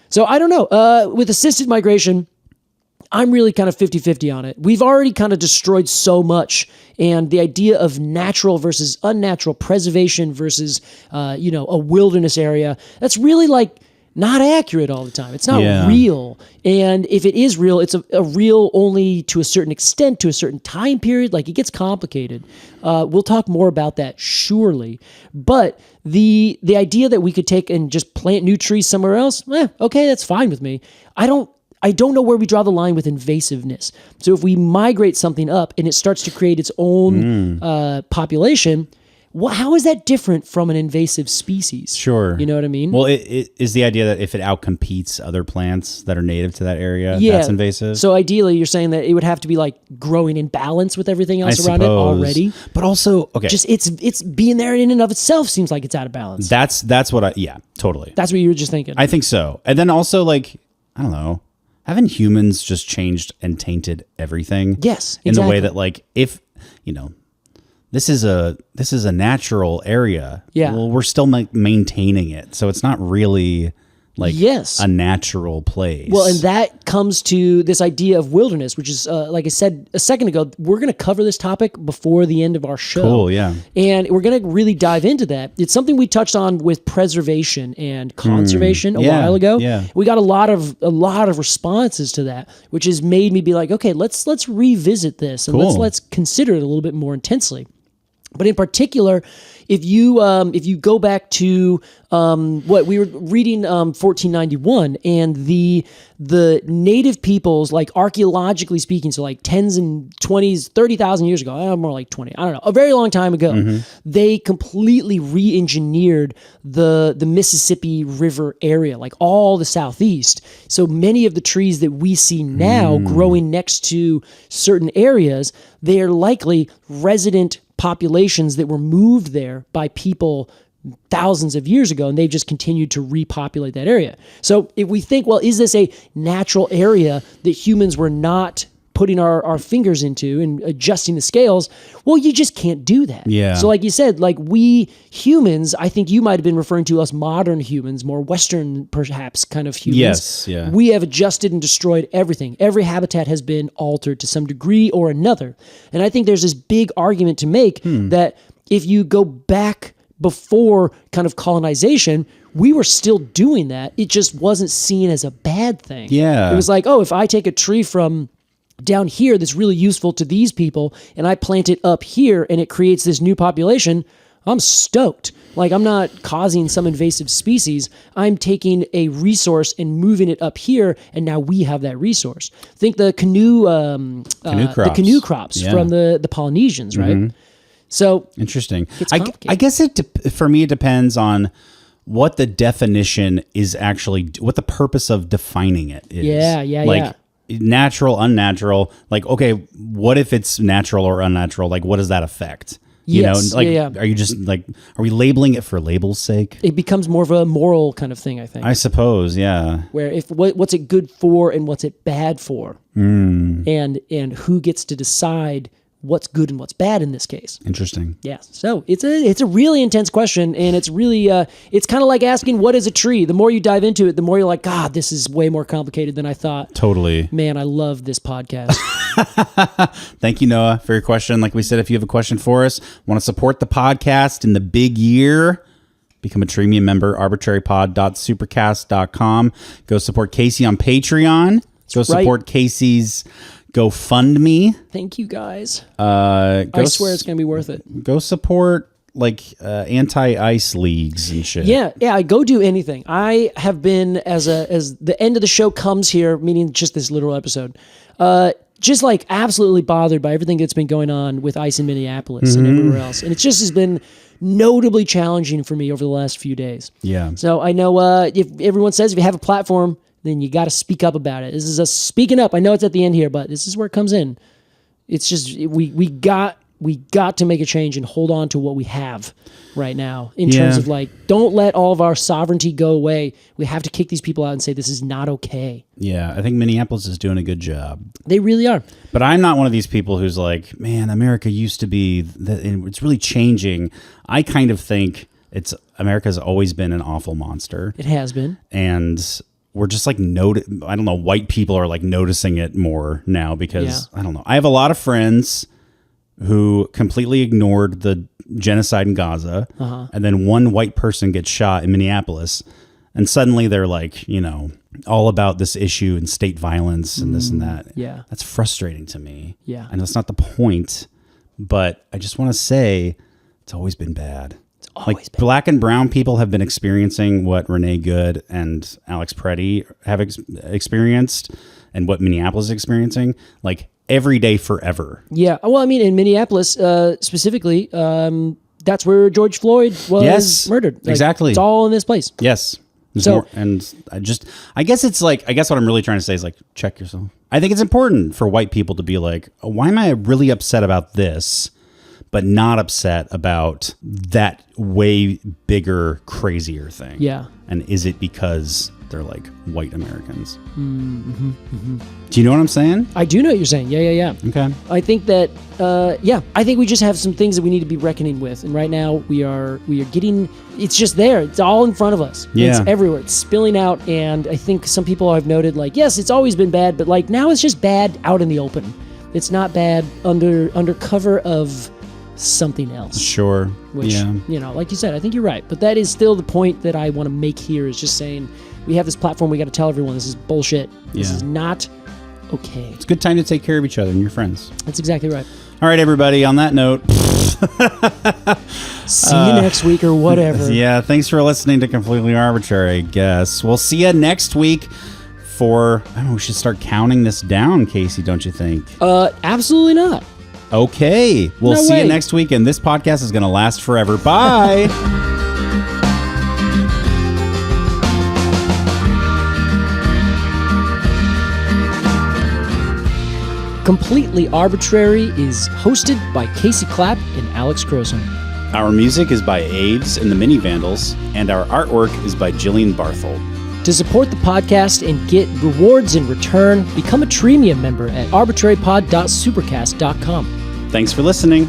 So I don't know. With assisted migration, I'm really kind of 50-50 on it. We've already kind of destroyed so much, and the idea of natural versus unnatural preservation versus, a wilderness area, that's really not accurate all the time. It's not real. And if it is real, it's a real only to a certain extent, to a certain time period. It gets complicated. We'll talk more about that surely. But the idea that we could take and just plant new trees somewhere else, okay, that's fine with me. I don't know where we draw the line with invasiveness. So if we migrate something up and it starts to create its own population, how is that different from an invasive species? Sure. You know what I mean? Well, it is the idea that if it outcompetes other plants that are native to that area, that's invasive. So ideally, you're saying that it would have to be like growing in balance with everything else around it already. But also, okay, just it's being there in and of itself seems like it's out of balance. That's what totally. That's what you were just thinking. I think so. And then also, like, I don't know, haven't humans just changed and tainted everything? Yes, in the way that, like, if this is a natural area. Yeah. Well, we're still maintaining it, so it's not really like a natural place. Well, and that comes to this idea of wilderness, which is, like I said a second ago, we're going to cover this topic before the end of our show. Cool, yeah. And we're going to really dive into that. It's something we touched on with preservation and conservation a while ago. Yeah. We got a lot of responses to that, which has made me be like, okay, let's revisit this and let's consider it a little bit more intensely. But in particular, if you go back to what we were reading, 1491, and the native peoples, like archaeologically speaking, so like 10s and 20s, 30,000 years ago, more like 20, I don't know, a very long time ago, they completely re-engineered the Mississippi River area, like all the southeast. So many of the trees that we see now growing next to certain areas, they are likely resident populations that were moved there by people thousands of years ago, and they've just continued to repopulate that area. So if we think, well, is this a natural area that humans were not putting our fingers into and adjusting the scales? Well, you just can't do that. Yeah. So like you said, like we humans, I think you might have been referring to us modern humans, more Western perhaps kind of humans. Yes, yeah. We have adjusted and destroyed everything. Every habitat has been altered to some degree or another. And I think there's this big argument to make that if you go back before kind of colonization, we were still doing that. It just wasn't seen as a bad thing. Yeah. It was like, oh, if I take a tree from down here that's really useful to these people and I plant it up here and it creates this new population, I'm stoked. Like, I'm not causing some invasive species. I'm taking a resource and moving it up here, and now we have that resource. Think the canoe crops, from the Polynesians, right? So interesting. I guess for me it depends on what the definition is actually, what the purpose of defining it is. Yeah. Natural, unnatural. Like, okay, what if it's natural or unnatural? Like, what does that affect? Are you just like, are we labeling it for label's sake? It becomes more of a moral kind of thing, I think. I suppose, yeah. Where if what's it good for and what's it bad for, and who gets to decide what's good and what's bad in this case. Interesting. Yeah. So it's a really intense question, and it's really it's kind of like asking what is a tree. The more you dive into it, the more you're like, God, this is way more complicated than I thought. Totally. Man, I love this podcast. Thank you, Noah, for your question. Like we said, if you have a question for us, want to support the podcast in the big year, become a Premium member, arbitrarypod.supercast.com. Go support Casey on Patreon. Go support Casey's GoFundMe. Thank you, guys. I swear it's going to be worth it. Go support like anti-ice leagues and shit. Yeah, I go do anything. I have been, as the end of the show comes here, meaning just this literal episode, just like absolutely bothered by everything that's been going on with ice in Minneapolis and everywhere else. And it just has been notably challenging for me over the last few days. Yeah. So I know if everyone says if you have a platform, then you got to speak up about it. This is us speaking up. I know it's at the end here, but this is where it comes in. It's just we got to make a change and hold on to what we have right now in terms of like, don't let all of our sovereignty go away. We have to kick these people out and say this is not okay. Yeah, I think Minneapolis is doing a good job. They really are. But I'm not one of these people who's like, man, America used to be, and it's really changing. I kind of think America's always been an awful monster. It has been. And we're just like, I don't know, white people are like noticing it more now because, I don't know. I have a lot of friends who completely ignored the genocide in Gaza, and then one white person gets shot in Minneapolis, and suddenly they're like, all about this issue and state violence and this and that. Yeah. That's frustrating to me. Yeah. I know it's not the point, but I just want to say it's always been bad. Black and brown people have been experiencing what Renee Good and Alex Preddy have experienced and what Minneapolis is experiencing, like every day forever. Yeah. Well, I mean, in Minneapolis specifically, that's where George Floyd was murdered. Like, exactly. It's all in this place. Yes. There's So- more, and I guess what I'm really trying to say is like, check yourself. I think it's important for white people to be like, oh, why am I really upset about this, but not upset about that way bigger, crazier thing? Yeah. And is it because they're like white Americans? Do you know what I'm saying? I do know what you're saying. Yeah. Okay. I think that, I think we just have some things that we need to be reckoning with. And right now we are getting, it's just there. It's all in front of us. Yeah. It's everywhere. It's spilling out. And I think some people have noted like, yes, it's always been bad, but like now it's just bad out in the open. It's not bad under cover of something else. Sure. Which, like you said, I think you're right. But that is still the point that I want to make here is just saying we have this platform. We got to tell everyone this is bullshit. This is not okay. It's a good time to take care of each other and your friends. That's exactly right. All right, everybody. On that note, See you next week or whatever. yeah, thanks for listening to Completely Arbitrary, I guess. We'll see you next week for, I don't know, we should start counting this down, Casey, don't you think? Absolutely not. Okay. We'll see you next week, and this podcast is going to last forever. Bye. Completely Arbitrary is hosted by Casey Clapp and Alex Crowson. Our music is by Aves and the Mini Vandals, and our artwork is by Jillian Barthold. To support the podcast and get rewards in return, become a Treemium member at arbitrarypod.supercast.com. Thanks for listening.